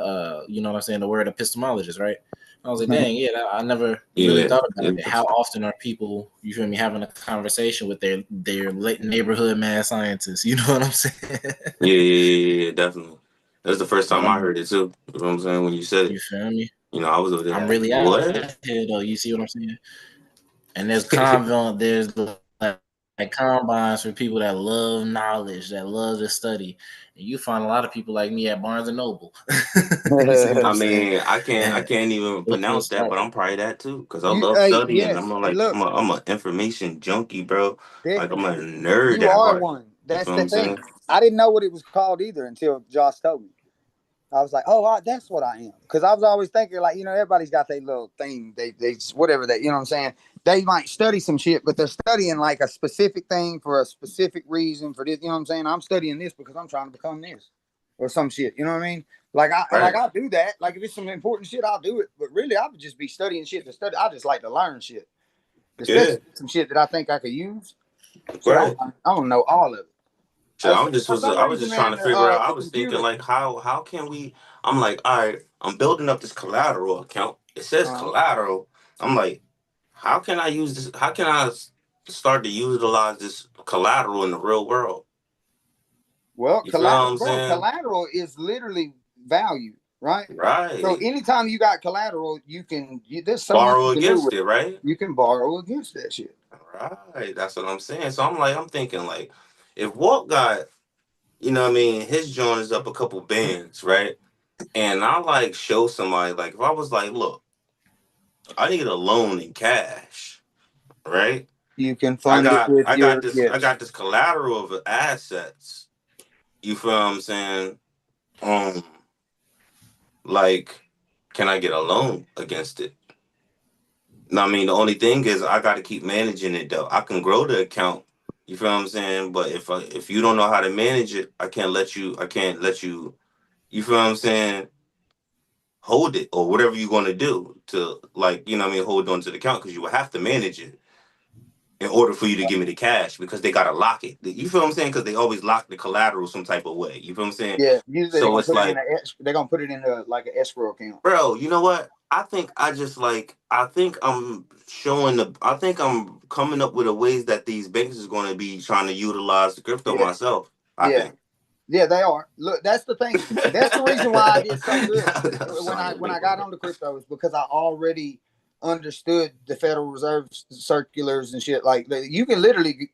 you know what I'm saying, the word epistemologist, right? I was like, dang, yeah, I never really yeah. thought about it. How often are people, you feel me, having a conversation with their neighborhood mad scientists? You know what I'm saying? Yeah, yeah, yeah, yeah, definitely. That's the first But time I heard it too. You know what I'm saying? When you said you it, feel me? I was over there I'm like, really out what? here though. You see what I'm saying? And there's convent, there's like like combines for people that love knowledge, that love to study. And you find a lot of people like me at Barnes and Noble. You see what I I'm saying? mean, I And can't even it's pronounce just that, like but I'm probably that too, because I You, love hey, studying. yes, and look, I'm a information junkie, bro. Like I'm a definitely, nerd you at are heart. one. You That's feel what the I'm thing. saying? I didn't know what it was called either until Josh told me. I was like, oh, that's what I am. Because I was always thinking, like, everybody's got their little thing. They whatever that, you know what I'm saying? They might study some shit, but they're studying like a specific thing for a specific reason for this. You know what I'm saying? I'm studying this because I'm trying to become this or some shit. You know what I mean? Right. I'll do that. Like if it's some important shit, I'll do it. But really, I would just be studying shit to study. I just like to learn shit, Yeah. especially some shit that I think I could use. Shit, Right. I don't know all of it. So For some I was reason, just trying man, to figure out. I the was thinking computer. like how can we? I'm like, all right, I'm building up this collateral account. It says Uh, collateral. I'm like, how can I use this? How can start to utilize this collateral in the real world? Well, You feel what I'm bro, saying? collateral is literally value, right? So Right. anytime you got collateral, there's so much you Borrow can do against with it, it. right? You can borrow against that shit. Right. That's what I'm saying. So I'm thinking like, if Walt got, what I mean, his joint is up a couple bands, right? And I like show somebody like if I was like, look, I need a loan in cash, right? You can fund it with your I yes. got this collateral of assets. You feel what I'm saying? Um, like, can I get a loan against it? No, I mean the only thing is I got to keep managing it though. I can grow the account. You feel what I'm saying? But if you don't know how to manage it, I can't let you. I can't let you. You feel what I'm saying? Hold it or whatever you're going to do to like what I mean, hold on to the account because you will have to manage it in order for you to give me the cash because they gotta lock it. You feel what I'm saying? Because they always lock the collateral some type of way. You feel what I'm saying? Yeah, usually they're So gonna it's put it in like, a they're gonna put it in like an escrow account. bro, you know what? I think I'm showing the I think I'm coming up with the ways that these banks is going to be trying to utilize the crypto Yeah, myself. I yeah, think. yeah. They are. Look, that's the thing. That's the reason why I did so good Son of a when I big got one. onto crypto is because I already understood the Federal Reserve circulars and shit. Like you can literally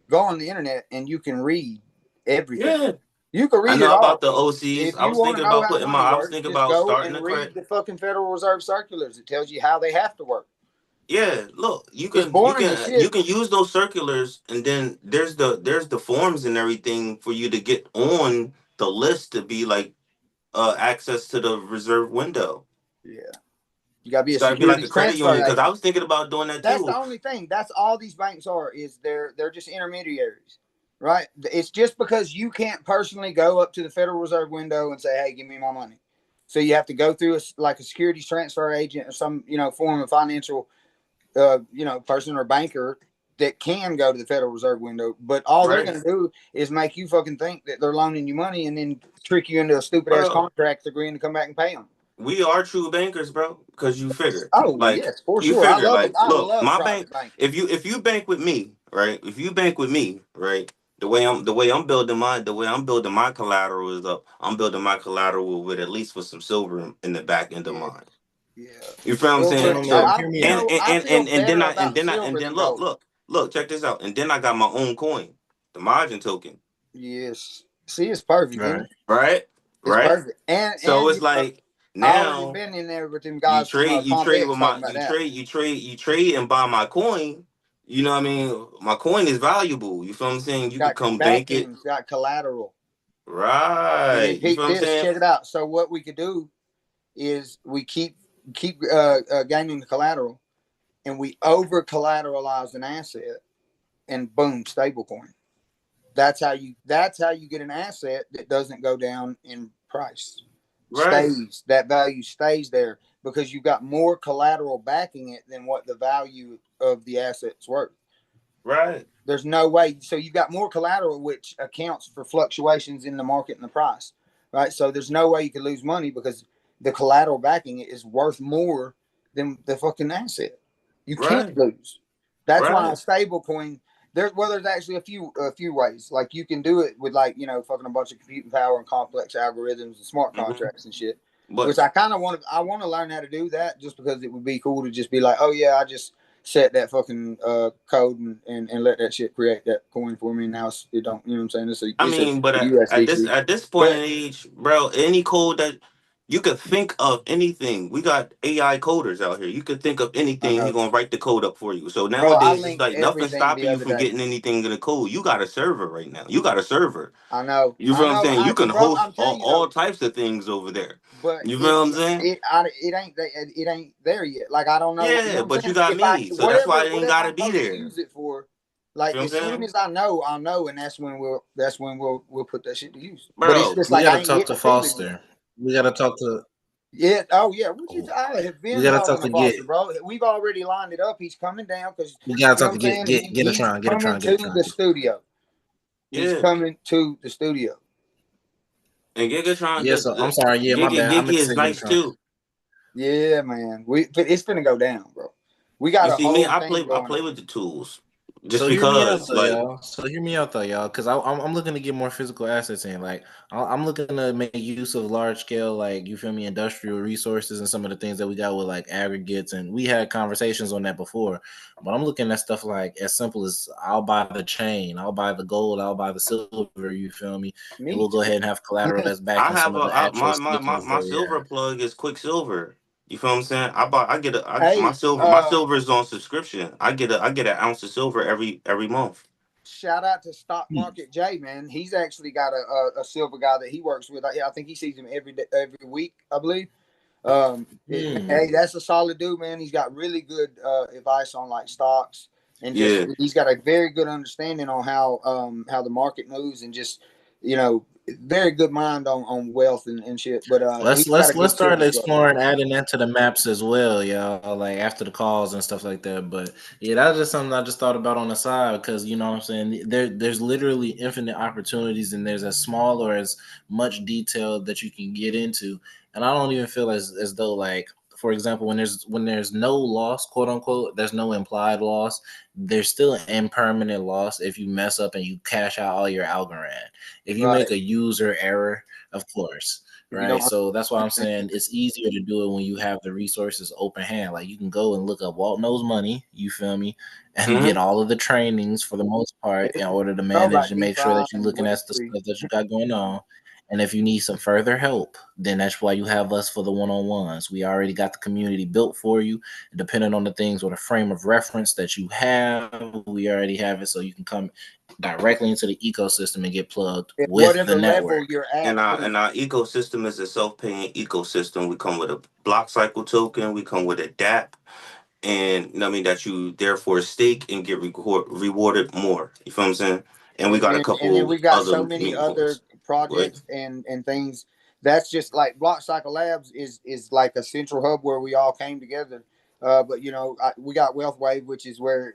go on the internet and you can read everything. Yeah. You can I read it know about all. the OCs. If you want to know how money I was works, thinking just about go starting and a read credit. the fucking Federal Reserve circulars. It tells you how they have to work. Yeah, look, It's boring as you shit. can use those circulars, and then there's the forms and everything for you to get on the list to be like access to the reserve window. Yeah. You gotta be It's a got to be like a securities credit union transfer because I agent. was thinking about doing that That's the too. only thing. That's all these banks are, is they're just intermediaries. Right? It's just because you can't personally go up to the Federal Reserve window and say, "Hey, give me my money." So you have to go through like a securities transfer agent or some form of financial person or banker that can go to the Federal Reserve window. But all they're Right, going to do is make you fucking think that they're loaning you money and then trick you into a stupid ass bro. contract agreeing to come back and pay them. We are true bankers, bro, because you figure Oh like yes, for sure. I look, love my bank. private banking. If you bank with me, right? If you bank with me, right? The way I'm building my collateral is up. I'm building my collateral with at least with some silver in the back end of Yeah, mine. yeah. You feel what I'm saying? Silver. So Gentlemen, hear me out. I feel better and about then silver than gold. check this out. And then I got my own coin, the margin token. Yes. See, it's perfect, isn't Right. it? Right? It's Right? perfect. And So it's like I already now been in there with them guys from you Compex trade talking about that. you trade and buy my coin. You know what I mean? My coin is valuable. You feel what I'm saying? You could Got come bank it. backing, got collateral. And then Right. You peep feel what I'm this, saying? check it out. So what we could do is we keep gaining the collateral, and we over collateralize an asset, and boom, stablecoin. That's how you get an asset that doesn't go down in price. Right. Stays, that value stays there because you've got more collateral backing it than what the value of the asset's worth. Right. There's no way. So you've got more collateral, which accounts for fluctuations in the market and the price, right? So there's no way you could lose money because the collateral backing it is worth more than the fucking asset. You can't Right. lose. That's why a Right. stable coin. There's actually a few ways. Like you can do it with fucking a bunch of computing power and complex algorithms and smart Hmm. contracts and shit. Which But I kind of want to. I want to learn how to do that just because it would be cool to just be like, oh yeah, I just set that fucking code and let that shit create that coin for me. Now it don't, you know what I'm saying? I It's a mean, but USDC. at this point in But age, bro, any code that you could think of anything. We got AI coders out here. You could think of I anything, he know, gonna write the code up for you. So bro. I nowadays, it's linked like nothing everything the stopping you other from day. getting anything in the code. You got a server right now. You got a server. I know, You I feel what I'm know, saying? You can bro. host I'm telling you all though. types of things over there. But You feel what I'm saying? it ain't there yet. Like I don't know, you know Yeah, what I'm but you saying? got If I me, so that's why it ain't whatever I'm gotta be supposed to there. use it for, You like feel what as I'm soon saying? as I know, I'll know, and that's when we'll put that shit to use. But it's Bro, just We like got I to ain't talk getting to it to me yet. Foster. We got to talk to. Yeah. Oh yeah. What you? Oh, I have we been got to talking talk to to get. Foster, bro. We've already lined it up. He's coming down because We got to you know talk what to I'm saying. get a He's tron. Get a coming tron. Get a to tron. the studio. He's yeah. coming to the studio. And Yeah. So I'm sorry. Yeah, my bad. I meant Gigi to is say get a nice tron. too. Yeah, man. But it's gonna go down, bro. We got You a see me, whole thing I going play on. with the tools. Just So hear me out because, though, like, y'all. So hear me out though, y'all, because I'm looking to get more physical assets in. Like I'm looking to make use of large scale, like you feel me, industrial resources and some of the things that we got with like aggregates, and we had conversations on that before. But I'm looking at stuff like as simple as I'll buy the chain, I'll buy the gold, I'll buy the silver. You feel me? And Me we'll go too. ahead and have collateral that's I backing some have of the actual silicon my before we silver have. plug is Quicksilver. You feel what I'm saying? My Hey, silver is on subscription. I get an ounce of silver every month. shout out to Stock Market Jay, man. He's actually got a silver guy that he works with. I think he sees him every day, every week, I believe. Hmm. Hey, that's a solid dude, man. He's got really good advice on like stocks, and just Yeah. he's got a very good understanding on how the market moves, and just you know very good mind on wealth and shit. But he's got a Let's good start silver plug. exploring adding that to the maps as well, y'all. Like after the calls and stuff like that. But yeah, that's just something I just thought about on the side because you know what I'm saying. There's literally infinite opportunities, and there's as small or as much detail that you can get into. And I don't even feel as though like, for example, when there's no loss, quote unquote, there's no implied loss. There's still an impermanent loss if you mess up and you cash out all your Algorand. If you make Right. a user error, of course, You don't right? So that's why I'm saying it's easier to do it when you have the resources open hand. Like you can go and look up Walt Knows Money, you feel me, and Hmm. get all of the trainings for the most part in order to know manage about and make sure DeFi that you're and looking at the Web3. stuff that you got going on. And if you need some further help, then that's why you have us for the one-on-ones. We already got the community built for you. Depending on the things or the frame of reference that you have, we already have it so you can come directly into the ecosystem and get plugged At with the whatever level network. you're at, too. And our ecosystem is a self-paying ecosystem. We come with a block cycle token. We come with a DApp, and you know what I mean that you therefore stake and get rewarded more. You feel what I'm saying? And we got a And then couple we got other so many meme other coins. Go ahead. projects and things. That's just like Block Cycle Labs is like a central hub where we all came together. But you know, we got WealthWave, which is where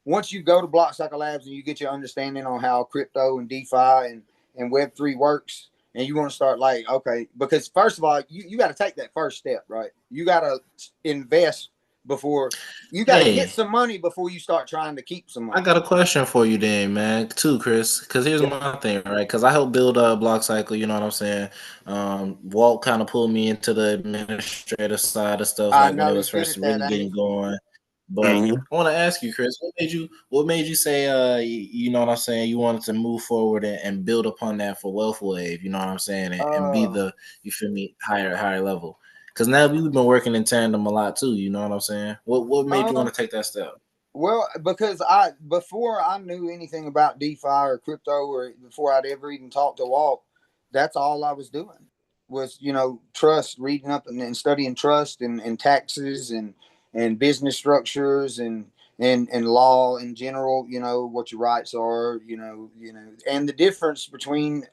once you go to Block Cycle Labs and you get your understanding on how crypto and DeFi and Web3 works, and you want to start like okay, because first of all, you got to take that first step, right? You got to invest before you got to get Hey, some money before you start trying to keep some I money. got a question for you then, man, too, Chris. Because here's Yeah. my thing, right? Because I helped build a block cycle, you know what I'm saying? Walt kind of pulled me into the administrative side of stuff, I like when it know was he's good first at that, really ain't getting he? going. But Hmm. I want to ask you, Chris, what made you say, you know what I'm saying, you wanted to move forward and build upon that for Wealth Wave, you know what I'm saying, and be Uh, the, you feel me, higher level? Because now we've been working in tandem a lot too, you know what I'm saying? What made you um, want to take that step? well, because before I knew anything about DeFi or crypto, or before I'd ever even talked to Walt, that's all I was doing was trust, reading up and studying trust and taxes and business structures and law in general. You know what your rights are. And the difference between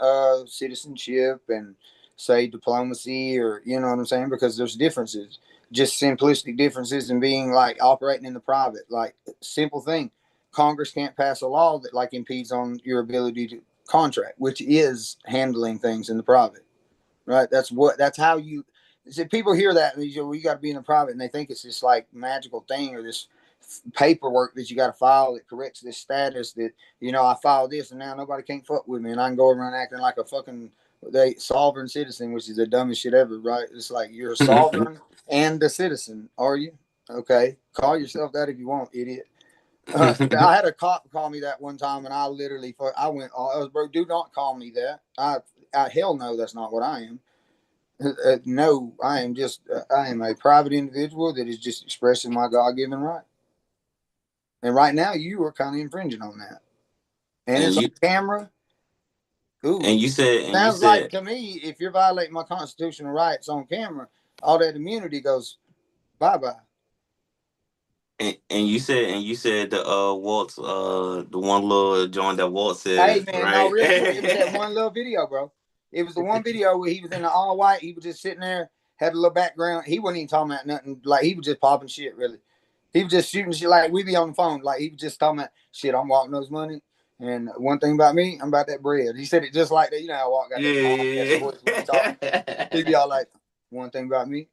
citizenship and say diplomacy, or you know what I'm saying, because there's differences, just simplistic differences in being like operating in the private. Like simple thing, Congress can't pass a law that like impedes on your ability to contract, which is handling things in the private. Right? That's how you see, people hear that and they say, well, you got to be in the private, and they think it's this like magical thing or this paperwork that you got to file that corrects this status that I filed this and now nobody can't fuck with me and I can go around acting like a fucking sovereign citizen, which is the dumbest shit ever. Right? It's like you're a sovereign and a citizen, are you? Okay, call yourself that if you want, idiot. I had a cop call me that one time, and I literally, I went, bro, do not call me that. Hell no, that's not what I am. No, I am just, I am a private individual that is just expressing my God-given right. And right now, you are kind of infringing on that, and And it's on you camera. Ooh, and you said and you sounds like said to me, if you're violating my constitutional rights on camera, all that immunity goes bye bye. and you said the Walt's the one little John that Walt Hey said, man, no, right? real shit. It was that one little video, bro. It was the one video where he was in the all white. He was just sitting there, had a little background. He wasn't even talking about nothing. Like he was just popping shit. Really, he was just shooting shit. Like we be on the phone. Like he was just talking about shit. I'm walking those money. And one thing about me, I'm about that bread. He said it just like that. You know how I walk got that calm ass Yeah. voice when he talk. He be all like, one thing about me,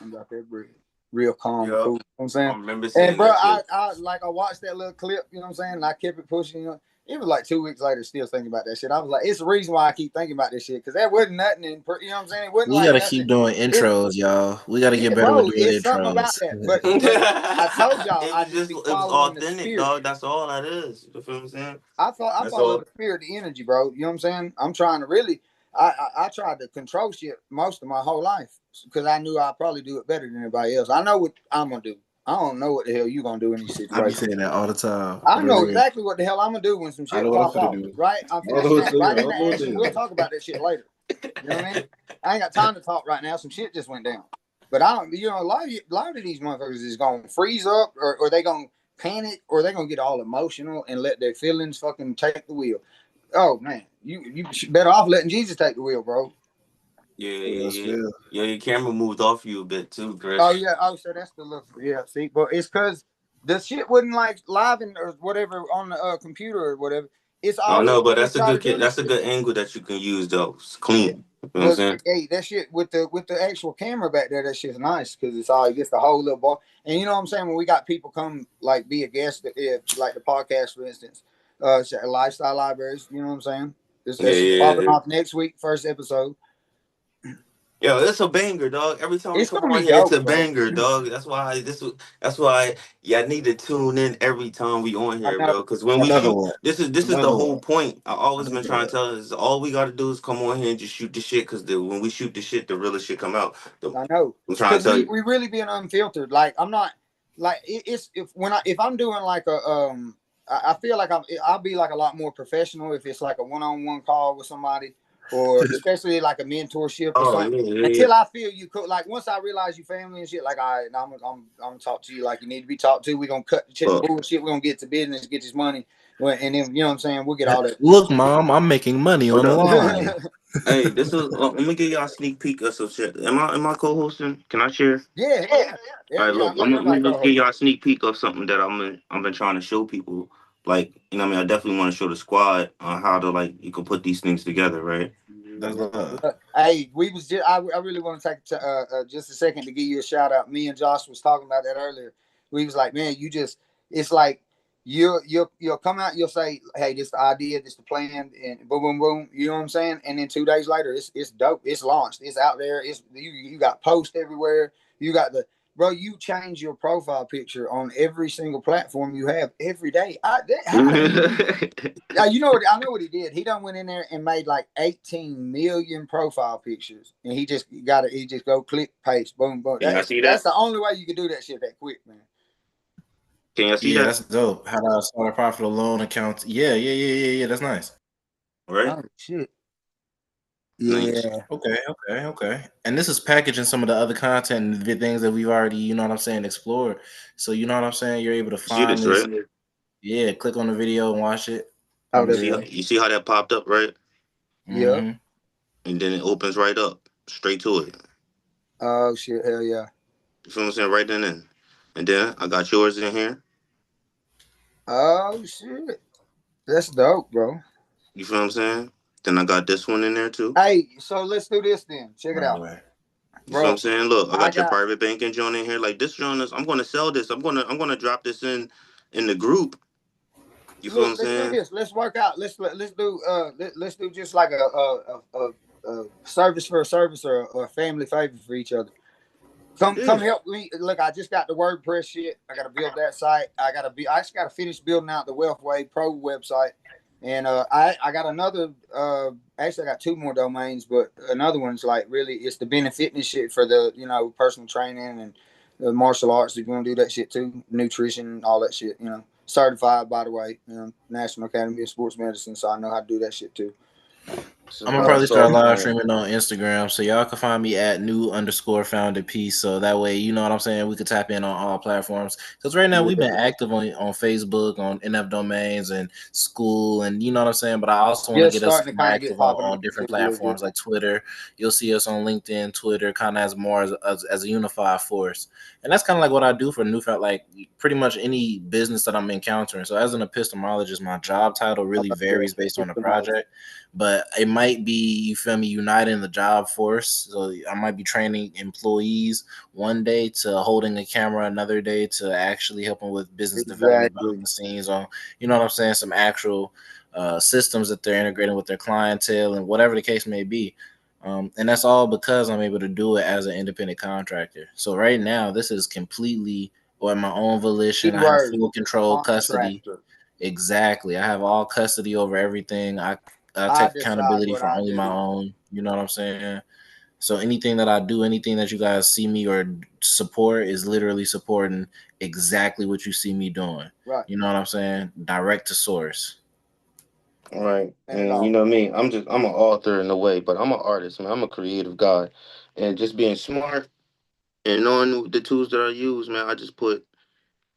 I'm about that bread. Real calm and Yup. cool. You know what I'm I saying? remember And seeing bro, that shit. I watched that little clip, you know what I'm saying? And I kept it pushing, you know. It was like 2 weeks later, still thinking about that shit. I was like, it's the reason why I keep thinking about this shit. Cause that wasn't nothing you know what I'm saying? It wasn't We like gotta nothing. keep doing It intros, y'all. We gotta get yeah, better with bro, doing it's something about intros. that. But I told y'all I just be It was following the authentic, spirit. dog. That's all that is. You feel what I'm saying? I That's follow all. the spirit, the energy, bro. You know what I'm saying? I'm trying to really. I tried to control shit most of my whole life because I knew I'd probably do it better than everybody else. I know what I'm gonna do. I don't know what the hell you gonna do in these I be situations. saying that all the time. I For know real. exactly what the hell I'm gonna do when some I shit know what I'm pop finna off. do. Right? I'm I don't finna know what snap to do. right I in the don't know what to action. We'll do. talk about that shit later. You know what I mean? I ain't got time to talk right now. Some shit just went down. But I don't. You know, a lot of these motherfuckers is gonna freeze up, or they gonna panic, or they gonna get all emotional and let their feelings fucking take the wheel. Oh man, you better off letting Jesus take the wheel, bro. Yeah, Real yeah, yeah. spill. Yeah, your camera moved off you a bit too, Oh Chris. yeah. Oh, so that's the look. Yeah. See, but it's because the shit wasn't like live in or whatever on the computer or whatever. It's I don't always know, but we try to do this that's a shit. good angle that you can use though. It's clean. You know what I'm But saying? hey, that shit with the actual camera back there, that shit's nice because it's all just the whole little bar. And you know what I'm saying? When we got people come like be a guest, like the podcast for instance, lifestyle libraries. You know what I'm saying? Yeah, That shit's yeah, popping yeah. off next week, first episode. Yo, it's a banger, dog. Every time we It's come gonna on be here, it's dope, a bro. banger, dog. That's why y'all need to tune in every time we on I here, know. bro. Because when we Another shoot, one. this is the Another whole one. point. I always been Another trying one. to tell us all we gotta do is come on here and just shoot the shit. Because when we shoot the shit, the realest shit come out. I know, I'm trying to because tell we you. we really being unfiltered. Like I'm not like it's if I'm doing like a I feel like I'll be like a lot more professional if it's like a one-on-one call with somebody, or especially like a mentorship or Oh something. yeah, yeah, yeah. Until I feel you could like once I realize you family and shit, like all right, now I'm gonna talk to you like you need to be talked to. We're gonna cut the But bullshit. We're gonna get to business, get this money, and then you know what I'm saying. We'll get all that. Look, Mom, I'm making money what on the up? line. Hey, this is. Let me give y'all a sneak peek of some shit. Am I co-hosting? Can I share? Yeah, hell yeah, All hell right, yeah. look, I'm letting I'm everybody gonna go give host. y'all a sneak peek of something that I've been trying to show people. Like, you know, what I mean, I definitely want to show the squad on how to like you can put these things together, right? That's love. Look, hey, we was just, I really want to take just a second to give you a shout out. Me and Josh was talking about that earlier. We was like, man, you just it's like you'll come out, you'll say, hey, this the idea, this the plan, and boom, boom, boom. You know what I'm saying? And then 2 days later, it's dope. It's launched. It's out there. It's you got posts everywhere. You got the bro. You change your profile picture on every single platform you have every day. How do you? Yeah, you know what? I know what he did. He done went in there and made like 18 million profile pictures, and he just got it. He just go click paste, boom, boom. Can y'all see That's that? the only way you can do that shit that quick, man. Can y'all see Yeah, that? that's dope. How to start a profitable loan account. Yeah. That's nice. Right? Oh shit. Nice. Yeah. Okay. And this is packaging some of the other content and the things that we've already, you know what I'm saying, explored. So you know what I'm saying? You're able to See find this, this. right? Yeah, click on the video and watch it. Oh, And that's See, dope. then, you see how that popped up, right? Yeah. mm-hmm. And then it opens right up, straight to it. Oh shit. Hell yeah. You feel what I'm saying? Right then and then I got yours in here. Oh shit. That's dope, bro. You feel what I'm saying? Then I got this one in there too. Hey, so let's do this then. Check it Right out, away. You feel what I'm bro. saying? Look, I I got your got. private banking joint in here. Like this joint is, I'm gonna sell this. I'm gonna drop this in the group. You feel what Look, I'm let's do saying? this. Let's work out. Let's do just like a service for a service or a family favor for each other. Come Yeah. help me. Look, I just got the WordPress shit. I gotta build that site. I just gotta finish building out the WealthWave Pro website. And I got another actually I got 2 more domains, but another one's like really it's the Ben and Fitness shit for the, you know, personal training and the martial arts. If you want to do that shit too, nutrition, all that shit, you know. Certified, by the way, you know, National Academy of Sports Medicine, so I know how to do that shit too. So I'm gonna probably So start live man, streaming on Instagram, so y'all can find me at new_founded piece. So that way, you know what I'm saying. We could tap in on all platforms. Because right now we've been active on Facebook, on NF domains, and school, and you know what I'm saying. But I also want to just get us starting to more kind of get active popping on on different YouTube a little bit. platforms like Twitter. You'll see us on LinkedIn, Twitter, kind of as more as a unified force. And that's kind of like what I do for Newfound, like pretty much any business that I'm encountering. So as an epistemologist, my job title really varies based on the project, but it might be, you feel me, uniting the job force. So I might be training employees one day to holding a camera, another day to actually helping with business development Exactly. behind the scenes on, you know what I'm saying, some actual systems that they're integrating with their clientele and whatever the case may be. And that's all because I'm able to do it as an independent contractor. So right now, this is completely or at my own volition. I have Keyword full control, custody. contractor. Exactly. I have all custody over everything. I I take decide accountability what for I only my do. own. You know what I'm saying? So anything that I do, anything that you guys see me or support is literally supporting exactly what you see me doing. Right. You know what I'm saying? Direct to source. right, And it and you all. know me, I'm an author in a way, but I'm an artist, man. I'm a creative guy, and just being smart and knowing the tools that I use, man. I just put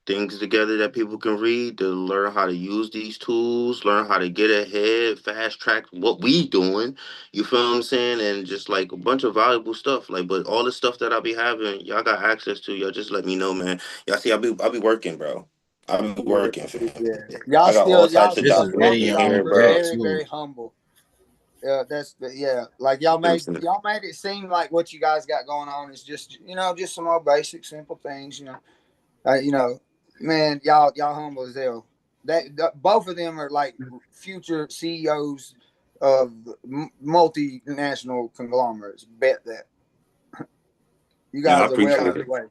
things together that people can read to learn how to use these tools, learn how to get ahead, fast track what we doing. You feel what I'm saying? And just like a bunch of valuable stuff. Like, but all the stuff that I be having, y'all got access to. Y'all just let me know, man. Y'all see, I be working, bro. I be Yeah, working, fam. yeah. I got all types of This is Y'all ready documents be and like in here, on bro. deck very, too. very humble. Yeah. Like y'all made it seem like what you guys got going on is just, you know, just some more basic, simple things, you know, man, y'all humble as hell. Both of them are like future CEOs of multinational conglomerates. Bet that you Yeah, I guys are well appreciate on your it. way.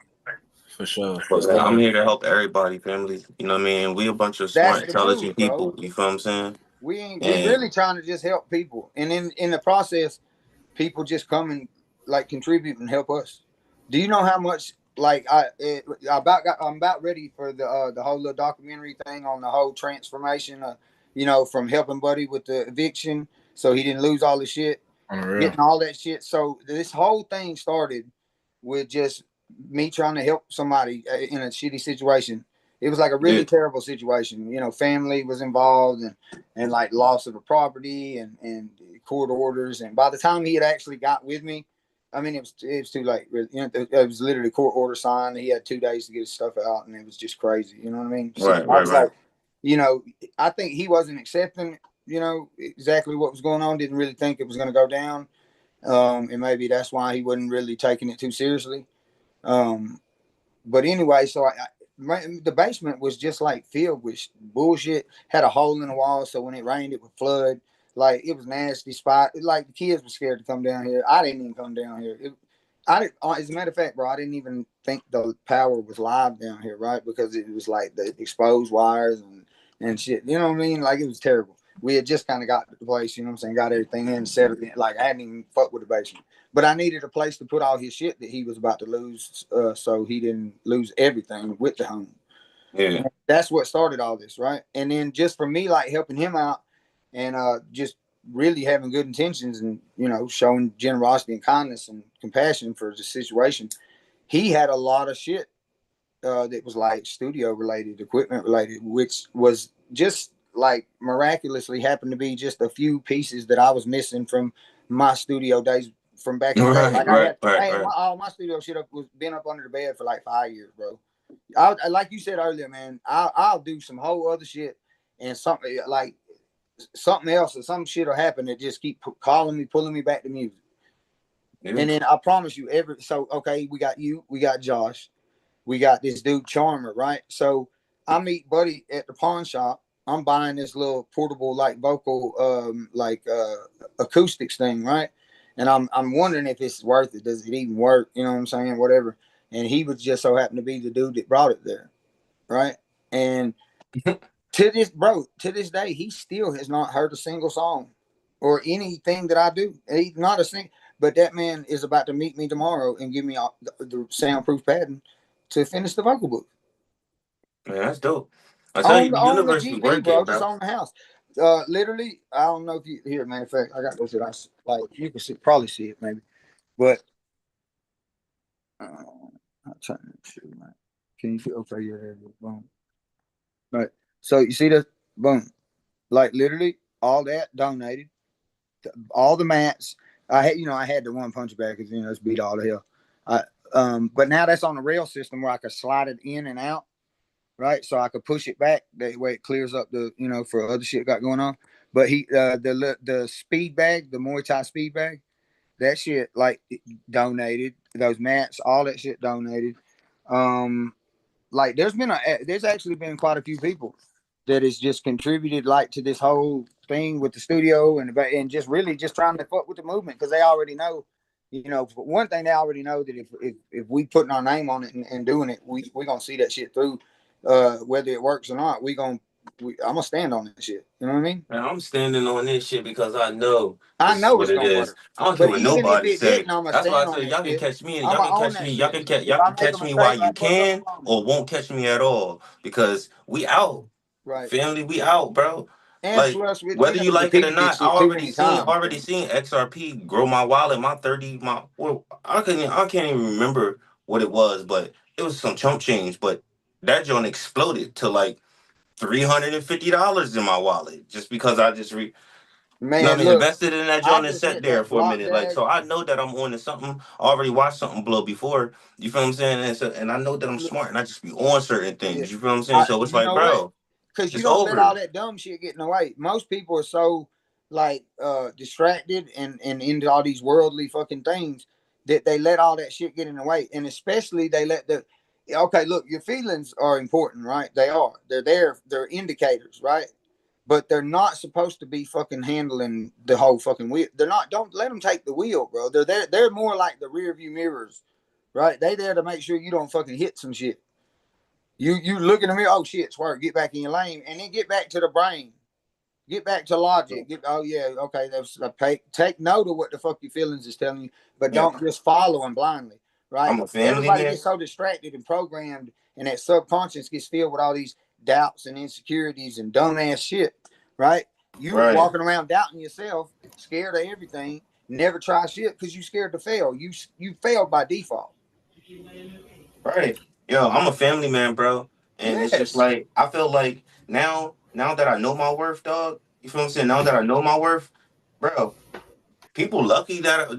For sure. But man, I'm here to help everybody, family. You know what I mean? We a bunch of That's smart, the move, intelligent bro. people. You feel what I'm saying? We And really trying to just help people, and in the process, people just come and like contribute and help us. Do you know how much like I'm about ready for the whole little documentary thing on the whole transformation, you know, from helping Buddy with the eviction so he didn't lose all his shit, Unreal. getting all that shit. So this whole thing started with just me trying to help somebody in a shitty situation. It was like a yeah, really terrible situation. You know, family was involved and like loss of a property and court orders. And by the time he had actually got with me, I mean, it was too late. You know, it was literally court order signed. He had 2 days to get his stuff out, and it was just crazy. You know what I mean? So right, I right, was right. like, you know, I think he wasn't accepting, you know, exactly what was going on. Didn't really think it was going to go down. And maybe that's why he wasn't really taking it too seriously. Um, but anyway, so the basement was just like filled with bullshit. Had a hole in the wall, so when it rained, it would flood. Like it was nasty spot. Like the kids were scared to come down here. I didn't even come down here. I didn't. As a matter of fact, bro, I didn't even think the power was live down here, right? Because it was like the exposed wires and shit. You know what I mean? Like it was terrible. We had just kind of got the place, you know what I'm saying? Got everything in, set it in. Like I hadn't even fucked with the basement. But I needed a place to put all his shit that he was about to lose, so he didn't lose everything with the home. Yeah, And that's what started all this, right? And then just for me, like helping him out, and just really having good intentions, and you know, showing generosity and kindness and compassion for the situation. He had a lot of shit that was like studio related, equipment related, which was just like miraculously happened to be just a few pieces that I was missing from my studio days from back in the day. right, Like I right, had, right, hey, right. all my studio shit was been up under the bed for like 5 years, bro. Like you said earlier, man. I'll do some whole other shit and something like something else or some shit will happen that just keep calling me, pulling me back to music. Yeah. And then I promise you, okay, we got you, we got Josh, we got this dude Charmer, right? So I meet Buddy at the pawn shop. I'm buying this little portable like vocal acoustics thing, right? And I'm wondering if it's worth it. Does it even work? You know what I'm saying? Whatever. and he was just so happened to be the dude that brought it there, right? And to this day, he still has not heard a single song or anything that I do. He's not a sing, but that man is about to meet me tomorrow and give me the soundproof padding to finish the vocal book. Man, that's dope. I tell you, the On the universe be GB, bro, working, just bro. on the house. Literally, I don't know if you here. Matter of fact, I got this. Like you can probably see it, maybe. But I'm trying to shoot, man. Can you see? Okay, yeah, there it is. Boom. Right. So you see the boom, like literally all that donated, all the mats. I had the one punch bag because it's beat all the hell. But now that's on the rail system where I could slide it in and out, right? So I could push it back that way it clears up for other shit got going on. But the speed bag, the Muay Thai speed bag, that shit like donated. Those mats, all that shit donated. Like there's actually been quite a few people that has just contributed like to this whole thing with the studio and just really just trying to fuck with the movement because they already know, for one thing they already know that if we putting our name on it and doing it, we gonna see that shit through, whether it works or not. I'm gonna stand on that shit. You know what I mean? Man, I'm standing on this shit because I know I this is know what it's it gonna is. work. I don't care But what even if nobody it say. didn't, I'm gonna That's why I stand on tell you, that y'all can shit. catch me, and I'm y'all gonna can own catch that me, y'all shit. can If y'all I can make a catch me while mistake, you I fuck up can, on it. or won't catch me at all because we out, Right. family. We out, bro. And Like plus, we whether done you like it or repeated this not, I shit too already many seen times. already seen XRP grow my wallet, my 30, my well, I can't even remember what it was, but it was some chump change, but that joint exploded to like $350 in my wallet just because I just you know what Man, I mean, look, invested in that I joint and just sat hit there that for a block minute. Like, jag. so I know that I'm on to something. I already watched something blow before. You feel what I'm saying? And I know that I'm smart and I just be on certain Yeah. things. You feel what I'm saying? So it's You like, know what? bro, Because you it's don't let all over. that dumb shit get in the way. Most people are so like distracted and into all these worldly fucking things that they let all that shit get in the way. And especially they let okay, look, your feelings are important, right? They are. They're there. They're indicators, right? But they're not supposed to be fucking handling the whole fucking wheel. They're not. Don't let them take the wheel, bro. They're there. They're more like the rear view mirrors, right? They there to make sure you don't fucking hit some shit. You look in the mirror. Oh shit, swerve. Get back in your lane, and then get back to the brain. Get back to logic. Oh yeah, okay. That's take note of what the fuck your feelings is telling you, but Yeah, don't just follow them blindly, right? I'm a family Everybody man. gets so distracted and programmed, and that subconscious gets filled with all these doubts and insecurities and dumbass shit, right? You Right. walking around doubting yourself, scared of everything, never try shit because you scared to fail. You failed by default. Right. Yo, I'm a family man, bro. And it's just Yes, like I feel like now that I know my worth, dog, you feel what I'm saying? Now that I know my worth, bro, people lucky that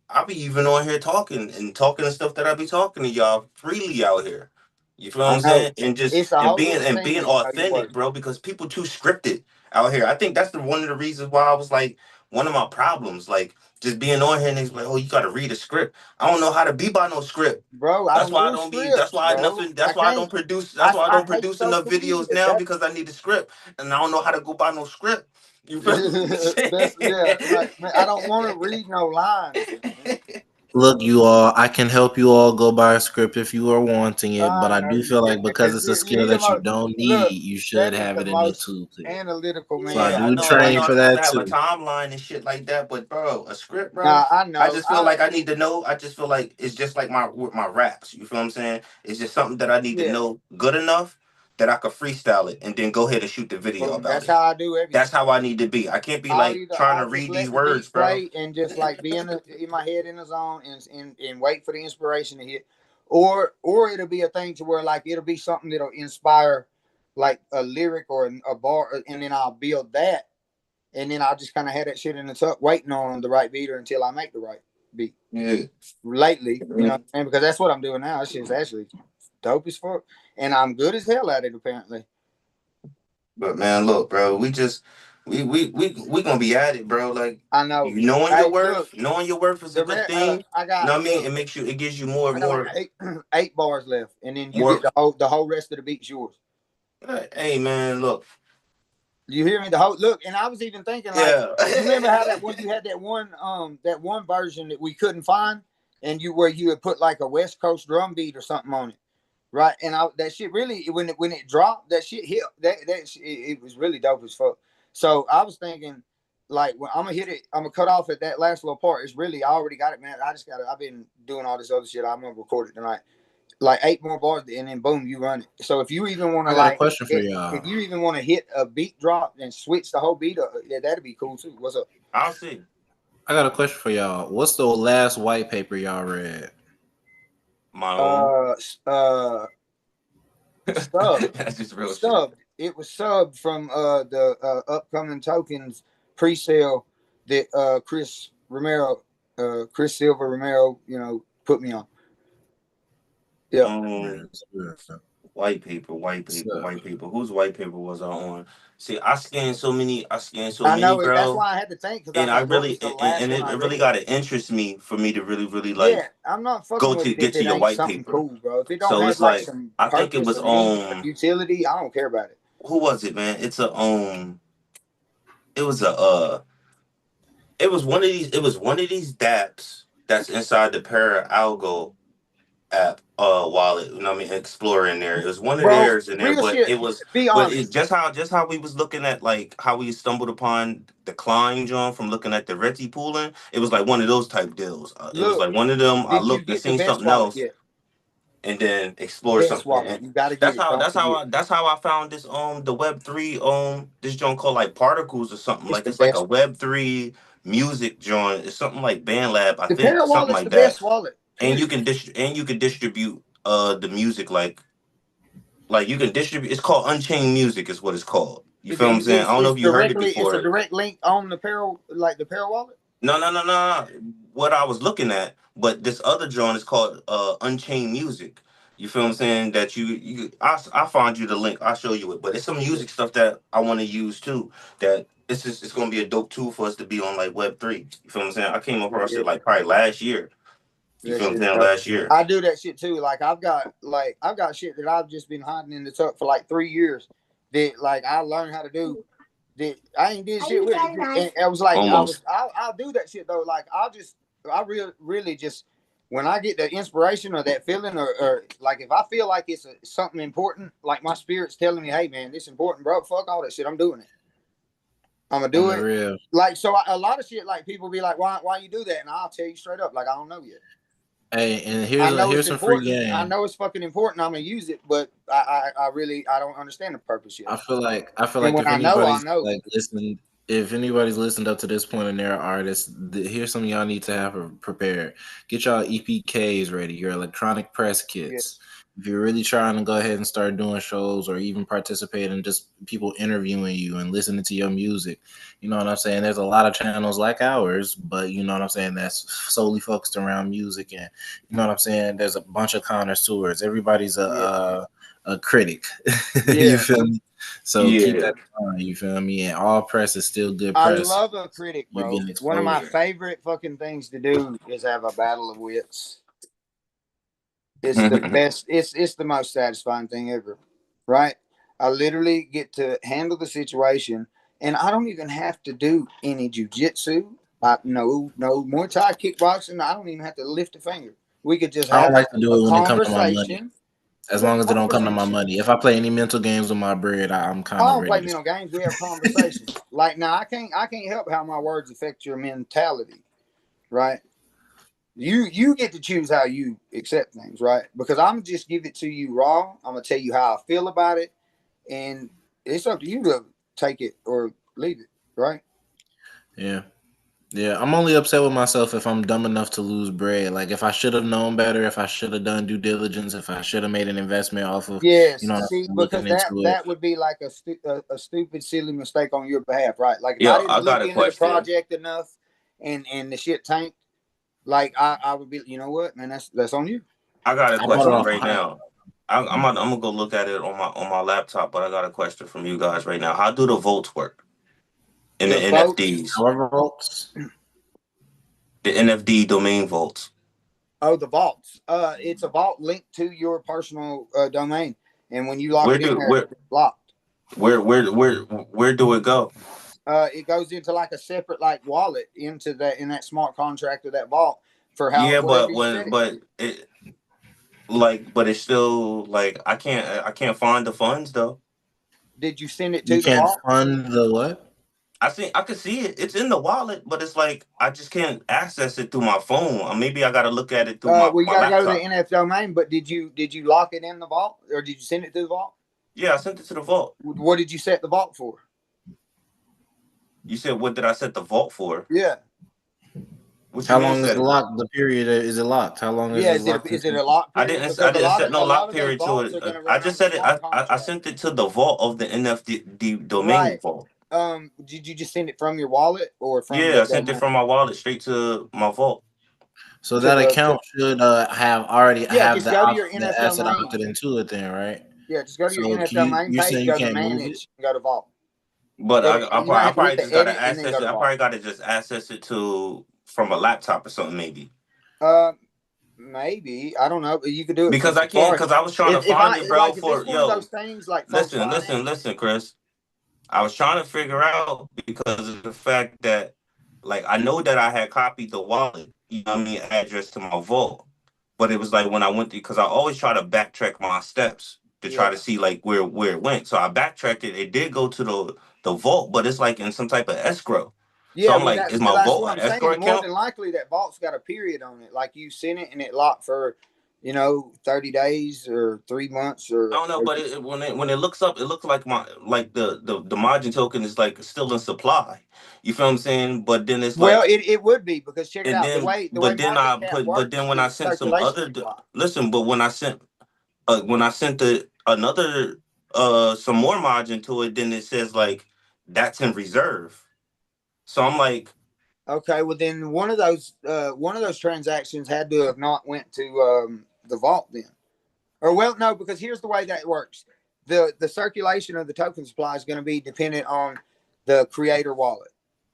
I be even on here talking the stuff that I be talking to y'all freely out here. You feel what I I'm know. saying? And just It's a and whole being different and thing being when you know your authentic, worth. bro, because people too scripted out here. I think that's one of the reasons why I was like one of my problems, like just being on here and it's like, oh, you gotta read a script. I don't know how to be by no script. Bro, I That's don't why I do don't be. That's scripts, why bro. nothing. That's I why I can't. don't produce. That's why I I don't hate produce enough social media. videos now That's because I need a script and I don't know how to go by no script. You feel what I'm that's yeah. saying? Like, man, I don't want to read no lines, man. Look, you all, I can help you all go by a script if you are wanting it, but I I know do you feel like can. because it's a skill He the that you most. don't need, Look, you should that is have the it in your most toolkit. analytical So I man Yeah, I I do know. I know. train know I'm for supposed to that have a too. timeline and shit like that, but bro, a script, bro. Nah, I I know. just feel like I need to know. I just feel like it's just like my raps. You feel what I'm saying? It's just something that I need to Yeah, know good enough that I could freestyle it and then go ahead and shoot the video boom. about That's it. how I do That's everything. how I need to be. I can't be like trying to I'll just read these let the words, beat bro. play and just like be in my head in the zone and wait for the inspiration to hit, or it'll be a thing to where like it'll be something that'll inspire like a lyric or a bar, and then I'll build that, and then I'll just kind of have that shit in the tuck waiting on the right beater until I make the right beat. Yeah. Lately, and because that's what I'm doing now. That shit's actually dope as fuck, and I'm good as hell at it apparently. But man, look, bro, we gonna be at it, bro. Like I know. you Hey, look, knowing your worth is a the good thing. I You got know what I mean? look. It makes you. It gives you more, I got like more, eight bars left, and then you get more. the whole rest of the beat's yours. Hey, man, look. You hear me? The whole look, and I was even thinking like, Yeah. you remember how that one you had that one version that we couldn't find, and you would put like a West Coast drum beat or something on it, right? And that shit really, when it dropped, that shit hit. It was really dope as fuck. So I was thinking, like, when I'm gonna hit it, I'm gonna cut off at that last little part. It's really, I already got it, man. I just got it. I've been doing all this other shit. I'm gonna record it tonight. Like 8 more bars, and then boom, you run it. So if you even want to I got a like, question for if y'all. you even want to hit a beat drop and switch the whole beat up, yeah, that'd be cool too. What's up? I'll see. I got a question for y'all. What's the last white paper y'all read? My own. Subbed. That's just real shit. Subbed. It was subbed from the upcoming tokens pre-sale that Chris Silva Romero, put me on. Yeah. White paper. Whose white paper was I on? See, I scanned so many, I know it. That's bro. why I had to think, because I And I was like, what really was the last and one it I really read? gotta interest me for me to really, really Yeah, like I'm not fucking go with to it get if to it your ain't white something paper. cool, bro. If it don't So have it's like like some I think it purpose was or meaning or utility, I don't care about it. who was it, man? It was a it was one of these dApps that's inside the Para Algo app wallet. You know what I mean? Explorer in there. It was one of Bro, theirs in there, real but shit. Be it honest. just how we was looking at like how we stumbled upon the Klein John from looking at the Reti pooling. It was like one of those type deals. It was Look, like one of them. I did you looked and get the seen best something wallet else yet? and then explore Best something. wallet. And You got to get it. Don't forget. that's how I found this the Web3 this joint called like Particles or something. It's Like the it's like a best. Web3 music joint. It's something like BandLab, I The think, Para something wallet's like the that. best wallet. And you Period. can distribute the music like you can distribute. It's called Unchained Music, is what it's called. You feel what I'm saying? I don't know if you heard it It's a before. direct link on the Para, like the Para wallet. No, no, no, no. What I was looking at, but this other joint is called Unchained Music. You feel what I'm saying? That I find you the link. I'll show you it. But it's some Yeah, music stuff that I want to use too. That it's gonna be a dope tool for us to be on like Web3. You feel what I'm saying? I came across yeah, it like probably last year. You that feel what I'm shit's saying? dope. Last year. I do that shit too. Like I've got shit that I've just been hiding in the tuck for like 3 years. That like I learned how to do. That I ain't did shit with it. And I was like, Almost. I'll do that shit though. Like really just when I get the inspiration or that feeling or like if I feel like it's something important, like my spirit's telling me, hey man, this important, bro. Fuck all that shit. I'm doing it. I'm gonna On do the it. real. Like so, a lot of shit. Like people be like, why you do that? And I'll tell you straight up, like I don't know yet. Hey, and I know here's it's some free important. I game. know it's fucking important. I'm gonna use it, but I really I don't understand the purpose yet. I feel like And when if I know, I anybody's know. like listening, if anybody's listened up to this point in their artists, here's something y'all need to have prepared. Get y'all EPKs ready, your electronic press Yeah, kits. If you're really trying to go ahead and start doing shows or even participate in just people interviewing you and listening to your music, you know what I'm saying? There's a lot of channels like ours, but you know what I'm saying, that's solely focused around music, and you know what I'm saying? There's a bunch of connoisseurs. Everybody's yeah, a critic. You yeah. feel me? So keep Yeah. that in mind, you feel me? And all press is still good I press. love a critic, You're bro. getting One of my exposure. favorite fucking things to do is have a battle of wits. It's the best. It's the most satisfying thing ever, right? I literally get to handle the situation, and I don't even have to do any jujitsu. No Muay Thai, kickboxing. I don't even have to lift a finger. We could just I don't have like to do a it when it comes to my money. conversation. As Yeah, long as it don't come to my conversation. money. If I play any mental games with my bread, I'm I kind of don't play ready to. mental games. We have conversations. Like now, I can't help how my words affect your mentality, right? You get to choose how you accept things, right? Because I'm just give it to you raw. I'm gonna tell you how I feel about it, and it's up to you to take it or leave it, right? Yeah. Yeah, I'm only upset with myself if I'm dumb enough to lose bread. Like if I should have known better, if I should have done due diligence, if I should have made an investment off of, you Yes. know, See, looking because into it. that would be like a stupid, silly mistake on your behalf, right? Like if I Yo, didn't I got look a into the question. project enough, and the shit tanked, like I would be, you know what, man, that's on you. I got a I bought That's it question on off you. a right hype. now. I'm gonna go look at it on my laptop, but I got a question from you guys right now. How do the votes work in the The votes. NFDs? However, votes. The NFD domain votes. Oh, the vaults. It's a vault linked to your personal domain, and when you lock Where it in do there, it's locked. where do it go? It goes into like a separate like wallet into that in that smart contract of that vault for how Yeah, whatever but you said when it. but it like but it's still like I can't find the funds though. Did you send it You to the can't vault? fund the what? I can see it. It's in the wallet, but it's like I just can't access it through my phone. Or maybe I gotta look at it through Well, you my got to go to the laptop. NF domain. But did you lock it in the vault, or did you send it to the vault? Yeah, I sent it to the vault. What did you set the vault for? You said what did I set the vault for? Yeah, What you How mean long is set the it? lock? The period is it locked? How long is yeah. it Is it locked is it into? a lock I period? didn't Because I didn't set a no lot lock of those period to vaults it. are going to I run just on the said it. smart I contract. sent it to the vault of the NFT domain Right. vault. Did you just send it from your wallet or from Yeah, the I sent it domain from my wallet straight to my vault. So to that the to, account should have already yeah? have Just go to your the NF asset domain. opted into it then, right? Yeah, just go to your So NF can you domain you're page, saying you go to can't move it? manage, and go to vault. But Go to, you might I have to hit probably the just gotta edit and then access go it. to I vault. probably gotta just access it to from a laptop or something maybe. Uh, Maybe I don't know, but you could do it from Because I can't. Safari. Because I was trying to If find I it, bro. like if For it's one of those yo, things like folks listen, finance. Chris. I was trying to figure out because of the fact that, like, I know that I had copied the wallet, you know what I mean, address to my vault, but it was like when I went because I always try to backtrack my steps to try Yeah, to see like where it went. So I backtracked it. It did go to the vault, but it's like in some type of escrow. So yeah. I'm Well, like, is my that's vault what an I'm escrow saying. More account? than likely, that vault's got a period on it. Like you sent it and it locked for, 30 days or 3 months I don't know, but when it looks up, it looks like my like the margin token is like still in supply. You feel what I'm saying? But then it's well, like it would be because check it and out. The then way market cap but then works when I is sent some circulation other supply. listen, but when I sent the another some more margin to it, then it says like that's in reserve. So I'm like, Okay, well then one of those transactions had to have not went to the vault then. Or well, no, because here's the way that works. The circulation of the token supply is going to be dependent on the creator wallet,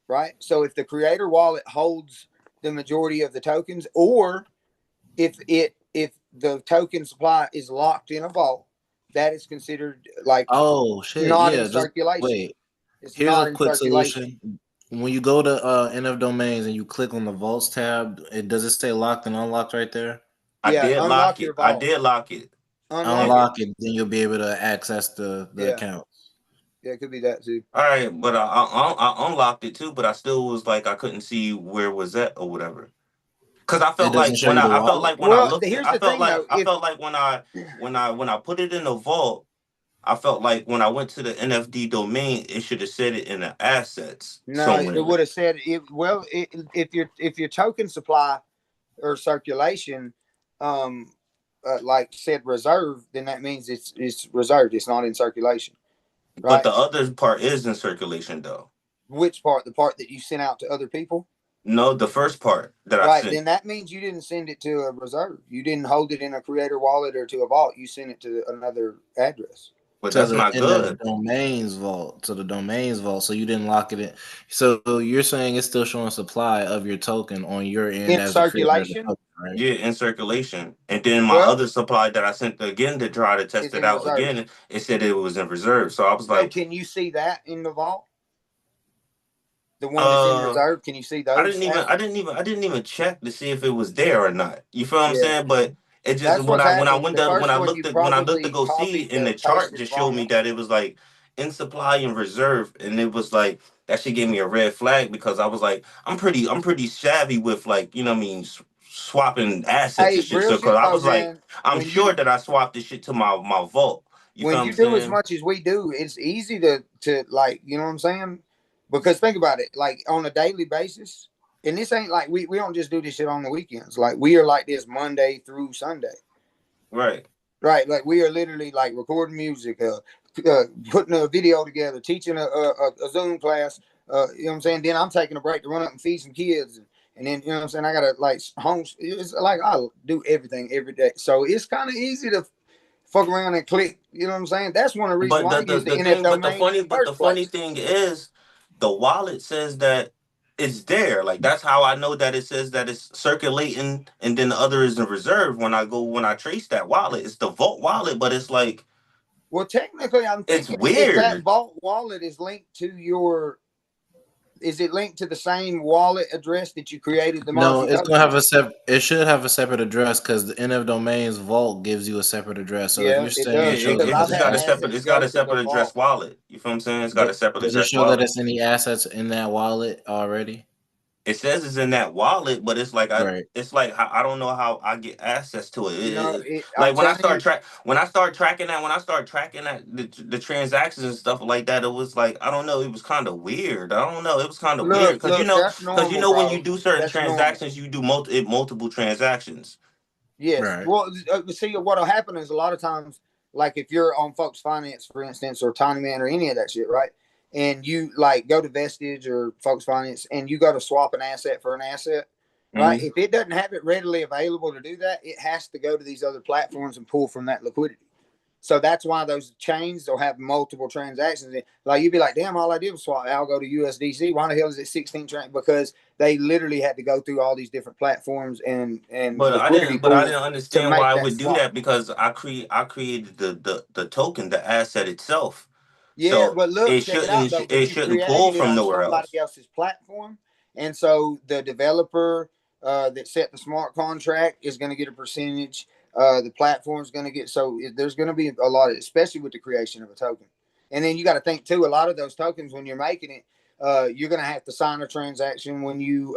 right? So if the creator wallet holds the majority of the tokens, or if the token supply is locked in a vault, that is considered like Oh shit! not in Yeah, just circulation. wait. It's Here's not a in quick circulation. solution. When you go to NF domains and you click on the vaults tab, it does it say locked and unlocked right there? I Yeah, did lock unlock your it. I vault. did lock it. Unlock Yeah. it. Unlock it, then you'll be able to access the Yeah, account. yeah, it could be that too. All right, but I unlocked it too, but I still was like I couldn't see where was that or whatever. Cause I It felt doesn't like show you the I felt wallet. like when I Well, looked at here's the thing though. I felt like when I put it in the vault, I felt like when I went to the NFD domain, it should have said it in the assets No, it somewhere. would have said it. Well, if your token supply or circulation, um, like said reserve, then that means it's reserved. It's not in circulation, But right? the other part is in circulation though. Which part? The part that you sent out to other people, No, the first part that I right? sent. Then that means you didn't send it to a reserve. You didn't hold it in a creator wallet or to a vault. You sent it to another address. But To that's the not NF good. domains vault. To the domains vault. So you didn't lock it in. So you're saying it's still showing supply of your token on your end In as the creator of the circulation, token, right? Yeah, in circulation. And then my well, other supply that I sent again to try to test is it in out reserve. again, it said it was in reserve. So I was So like, can you see that in the vault? The one that's in uh reserve, can you see those assets? I didn't even check to see if it was there or not. You feel what I'm Yeah, saying? But it just that's what's happened. The when first I one looked you at when I looked to probably go see copied it in the the chart pasted just showed me wrong. that it was like in supply and reserve, and it was like that shit gave me a red flag because I was like I'm pretty savvy with like you know what I mean swapping assets and Hey, shit. real So because shit I though, was like man. I'm sure that I swapped this shit to my vault. You feel When what I'm you do as saying? much as we do, it's easy to like, you know what I'm saying? Because think about it, like on a daily basis, and this ain't like we don't just do this shit on the weekends. Like we are like this Monday through Sunday. Right. Right, like we are literally like recording music, putting a video together, teaching a Zoom class. You know what I'm saying? Then I'm taking a break to run up and feed some kids, and then you know what I'm saying. I gotta like home. It's like I do everything every day, so it's kind of easy to fuck around and click. You know what I'm saying? That's one of the reasons But why I use the the NF thing, domain in the but the first funny place. thing is, the wallet says that it's there. Like that's how I know that it says that it's circulating, and then the other is in reserve. When I trace that wallet, it's the Vault wallet, but it's like Well, technically, I'm it's thinking if that weird. Vault wallet is linked to your is it linked to the same wallet address that you created the No, Murphy it's token gonna have on? it should have a separate address because the NF Domains vault gives you a separate address. So if Yeah, you're it saying Yeah, it does shows because up I've as it's had got a assets, separate assets it's got go a to the separate address vault. wallet. You feel what I'm saying? It's got a separate does it address show that wallet. it's any assets in that wallet already? It says it's in that wallet, but it's like Right. I don't know how I get access to it. No, I'm Like telling you, when I start tracking that the transactions and stuff like that, it was like I don't know, it was kind of weird. I don't know, it was kind of weird look, that's normal, when you bro. do certain That's normal. transactions, you do multiple transactions. Yes. Right. Well, see, what'll happen is a lot of times, like if you're on Folks Finance, for instance, or Tiny Man or any of that shit, right? And you like go to Vestige or Folks Finance and you go to swap an asset for an asset, right? Mm-hmm. If it doesn't have it readily available to do that, it has to go to these other platforms and pull from that liquidity. So that's why those chains will have multiple transactions. Like you'd be like, damn, all I did was swap Algo to USDC. Why the hell is it 16 Because they literally had to go through all these different platforms and liquidity But I pools didn't to understand make why I that would do swap. that because I created the token, the asset itself. Yeah, So but look, check it out though. it But you shouldn't pull created it from on nowhere somebody else. else's platform, and so the developer that set the smart contract is going to get a percentage. The platform is going to get there's going to be a lot of, especially with the creation of a token, and then you got to think too. A lot of those tokens when you're making it, you're going to have to sign a transaction when you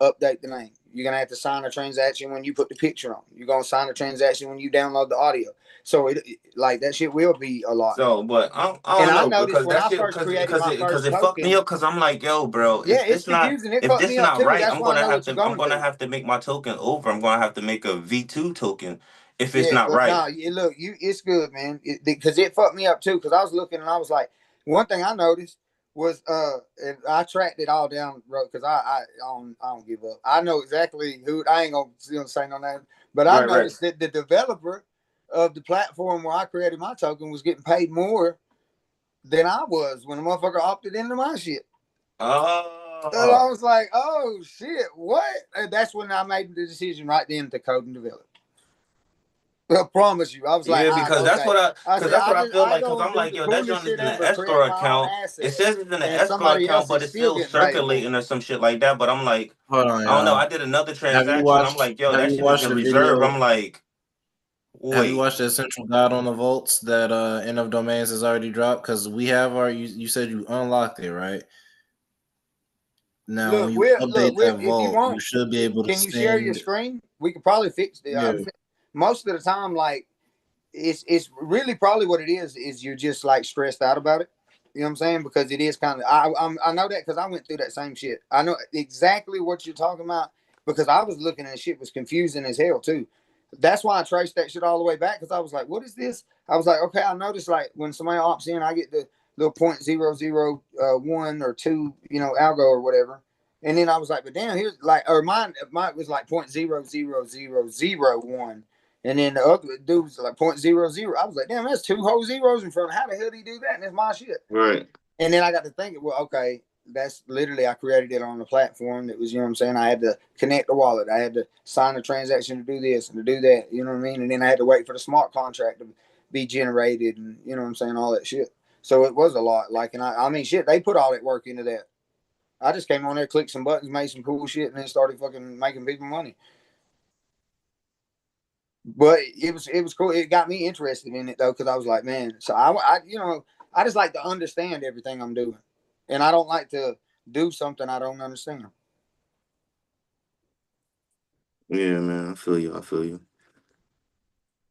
update the name. You're going to have to sign a transaction when you put the picture on. You're going to sign a transaction when you download the audio. So like that shit will be a lot. So, but I And don't I know noticed because when that I shit first created my because first it fucked me token, up because I'm like, yo, bro, yeah, it's it's not confusing. It if fucked this me up not too. right, That's why I know what you're I'm going gonna through. have to make my token over. I'm gonna have to make a V2 token if it's Yeah, not but right. nah, look, it's good, man. Because it fucked me up too. Because I was looking and I was like, one thing I noticed was and I tracked it all down, bro. Because I don't give up. I know exactly who. I ain't gonna say no name, but I Right, right. noticed that the developer of the platform where I created my token was getting paid more than I was when the motherfucker opted into my shit. And I Oh. was like, oh shit, what? And that's when I made the decision right then to code and develop. I promise you. I was like, Yeah, all right, okay. I because said, that's what I feel I like. go Because and I'm do like, the yo, that coolest joint is shit in an ever, escrow create my own account. It asset, says it's in an and escrow somebody account, else but is it's still still getting paid more. circulating or some shit like that. But I'm like, Hold on, I don't know. y'all. I did another Have you transaction. I'm watched like, yo, have that you shit is watched in the reserve. video? I'm like, Have you wait. watched the essential guide on the vaults that N of Domains has already dropped? Because we have you said you unlocked it, right? Now when you update that If you vault, you want, should be able to can you share your send. screen? We could probably fix it. Yeah. Most of the time, like it's really probably what it is you're just like stressed out about it. You know what I'm saying? Because it is kind of I know that because I went through that same shit. I know exactly what you're talking about because I was looking at shit was confusing as hell too. That's why I traced that shit all the way back because I was like, what is this? I was like, okay, I noticed like when somebody opts in, I get the little 0.001 or two, algo or whatever. And then I was like, but damn, here's like, or mine was like 0.00001. And then the other dude was like 0.00. I was like, damn, that's two whole zeros in front. How the hell did he do that? And it's my shit. Right. And then I got to thinking, well, okay, that's literally I created it on the platform that was, you know what I'm saying? I had to connect the wallet. I had to sign a transaction to do this and to do that. You know what I mean? And then I had to wait for the smart contract to be generated and you know what I'm saying, all that shit. So it was a lot. Like, and I mean, shit, they put all that work into that. I just came on there, clicked some buttons, made some cool shit, and then started fucking making people money. But it was cool. It got me interested in it though, because I was like, man. So I just like to understand everything I'm doing, and I don't like to do something I don't understand. Yeah, man. I feel you. I feel you.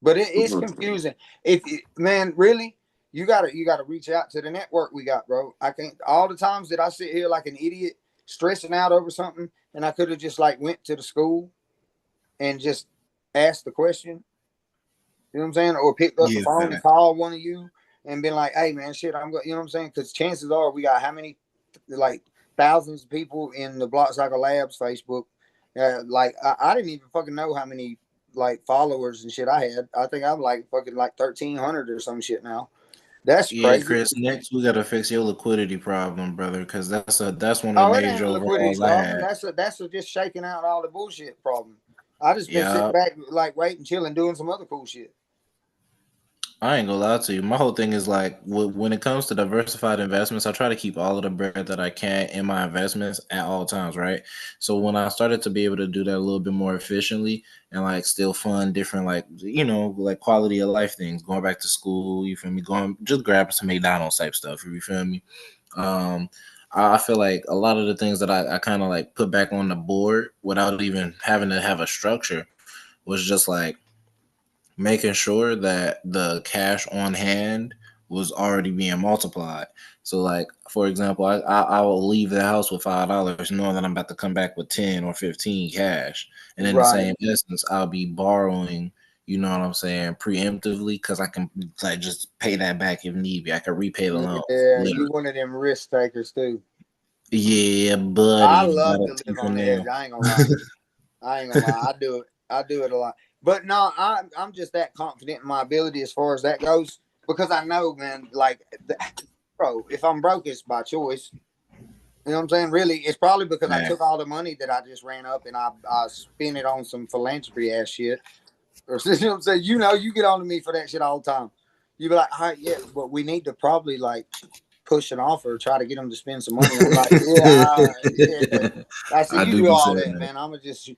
But it's confusing. Man, really, you gotta reach out to the network we got, bro. I can't. All the times that I sit here like an idiot stressing out over something, and I could have just like went to the school and just asked the question. You know what I'm saying? Or picked up the Yeah, phone and fact. called one of you and been like, hey man, shit, I'm going, you know what I'm saying? Because chances are we got how many, like thousands of people in the Block Cycle Labs Facebook. Like I didn't even fucking know how many like followers and shit I had. I think I'm like fucking like 1,300 or some shit now. That's Yeah, crazy. Chris. Next, we gotta fix your liquidity problem, brother, because that's one of the Oh, it ain't major a liquidity overalls I problem. had. That's a just shaking out all the bullshit problem. I just been sitting Yeah. back like waiting, chilling, doing some other cool shit. I ain't gonna lie to you. My whole thing is like when it comes to diversified investments, I try to keep all of the bread that I can in my investments at all times, right? So when I started to be able to do that a little bit more efficiently and like still fund different like like quality of life things, going back to school, you feel me? Going just grabbing some McDonald's type stuff, you feel me? Um, I feel like a lot of the things that I kind of like put back on the board without even having to have a structure was just like making sure that the cash on hand was already being multiplied. So, like for example, I will leave the house with $5, knowing that I'm about to come back with 10 or 15 cash, and in the Right. same instance, I'll be borrowing. You know what I'm saying? Preemptively, because I can like just pay that back if need be. I can repay the loan. Yeah, Literally. you one of them risk takers too. Yeah, I buddy. love Gotta to live keep on in the there. edge. I ain't gonna lie. I ain't gonna lie. I do it. I do it a lot. But no, I'm just that confident in my ability as far as that goes because I know, man. Like, bro, if I'm broke, it's by choice. You know what I'm saying? Really, it's probably because I Man. took all the money that I just ran up and I spent it on some philanthropy ass shit. Or you know what I'm saying? You know, you get on to me for that shit all the time. You be like, all right, yeah, but we need to probably like push an offer, try to get them to spend some money. I'm like, yeah. I said, I you do do be all saying that, that. man. I'm just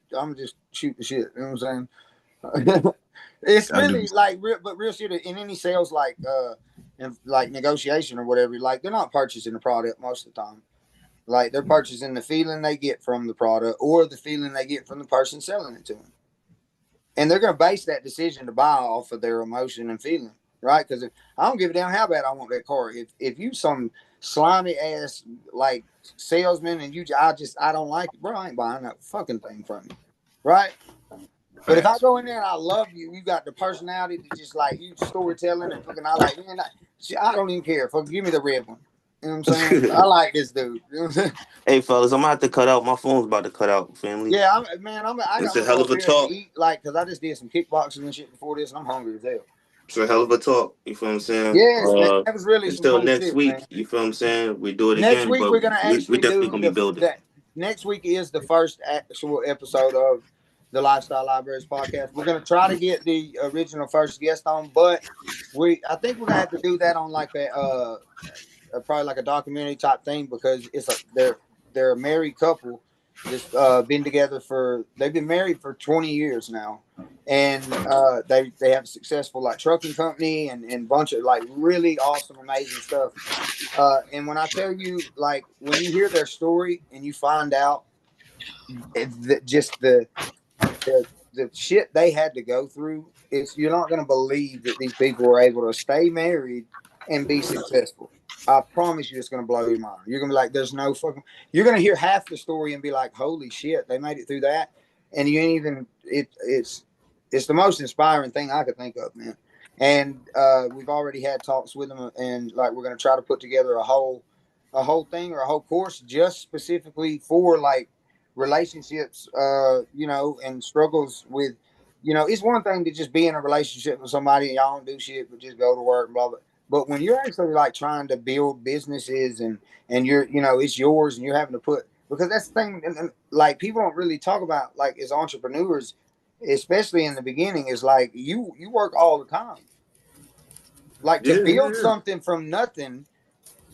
shoot the shit. You know what I'm saying? It's I do be really like real shit in any sales like in like negotiation or whatever. Like they're not purchasing the product most of the time. Like they're purchasing the feeling they get from the product or the feeling they get from the person selling it to them. And they're going to base that decision to buy off of their emotion and feeling, right? Because I don't give a damn how bad I want that car. If you some slimy ass like salesman and I don't like it, bro. I ain't buying that fucking thing from you, right? But if I Facts. go in there and I love you, you got the personality to just like you storytelling and fucking I like man, I don't even care. Fuck, give me the red one. You know what I'm saying? I like this dude. You know what I'm saying? Hey, fellas, I'm gonna have to cut out. My phone's about to cut out, family. Yeah, I It's got a to hell go of up a here and talk. eat like because I just did some kickboxing and shit before this, and I'm hungry as hell. It's a hell of a talk. You feel what I'm saying? Yes, man, that was really some Until cool next shit, man. week, you feel what I'm saying? We do it Next again, week but we're gonna we actually definitely do gonna be building. that. Next week is the first actual episode of the Lifestyle Libraries podcast. We're gonna try to get the original first guest on, but I think we're gonna have to do that on like probably like a documentary type thing because they're a married couple that's been together they've been married for 20 years now, and they have a successful like trucking company and bunch of like really awesome amazing stuff. And when I tell you, like, when you hear their story and you find out just the shit they had to go through, you're not going to believe that these people were able to stay married and be successful. I promise you, it's going to blow your mind. You're going to be like, "There's no fucking." You're going to hear half the story and be like, "Holy shit, they made it through that!" And you ain't even. It's the most inspiring thing I could think of, man. And we've already had talks with them, and like we're going to try to put together a whole thing or a whole course just specifically for like relationships, and struggles with, it's one thing to just be in a relationship with somebody and y'all don't do shit but just go to work and blah blah. But when you're actually like trying to build businesses and you're, it's yours and you're having to put because that's the thing, and like people don't really talk about like as entrepreneurs, especially in the beginning, is like you work all the time. Like to Yeah, build yeah, something from nothing,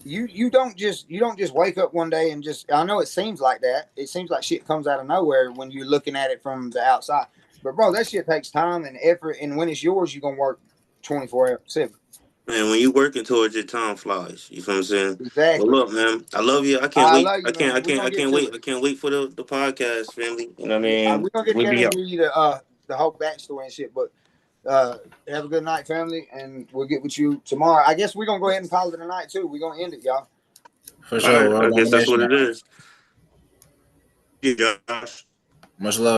you don't just wake up one day and just I know it seems like that. It seems like shit comes out of nowhere when you're looking at it from the outside. But bro, that shit takes time and effort, and when it's yours, you're gonna work 24/7. man. When you working towards it, time flies. You feel what I'm saying? But Exactly. look, man, I love you. I can't I wait. love you, man. We're I gonna get can't to wait. it. I can't wait for the podcast, family. You know what I Yeah, mean? we're gonna get We'll together be and out. give you the whole backstory and shit. But have a good night, family, and we'll get with you tomorrow. I guess we're gonna go ahead and call it a night too. We're gonna end it, y'all. For All sure. right, World I guess that's what domination. it is. Yeah, Josh. Much love.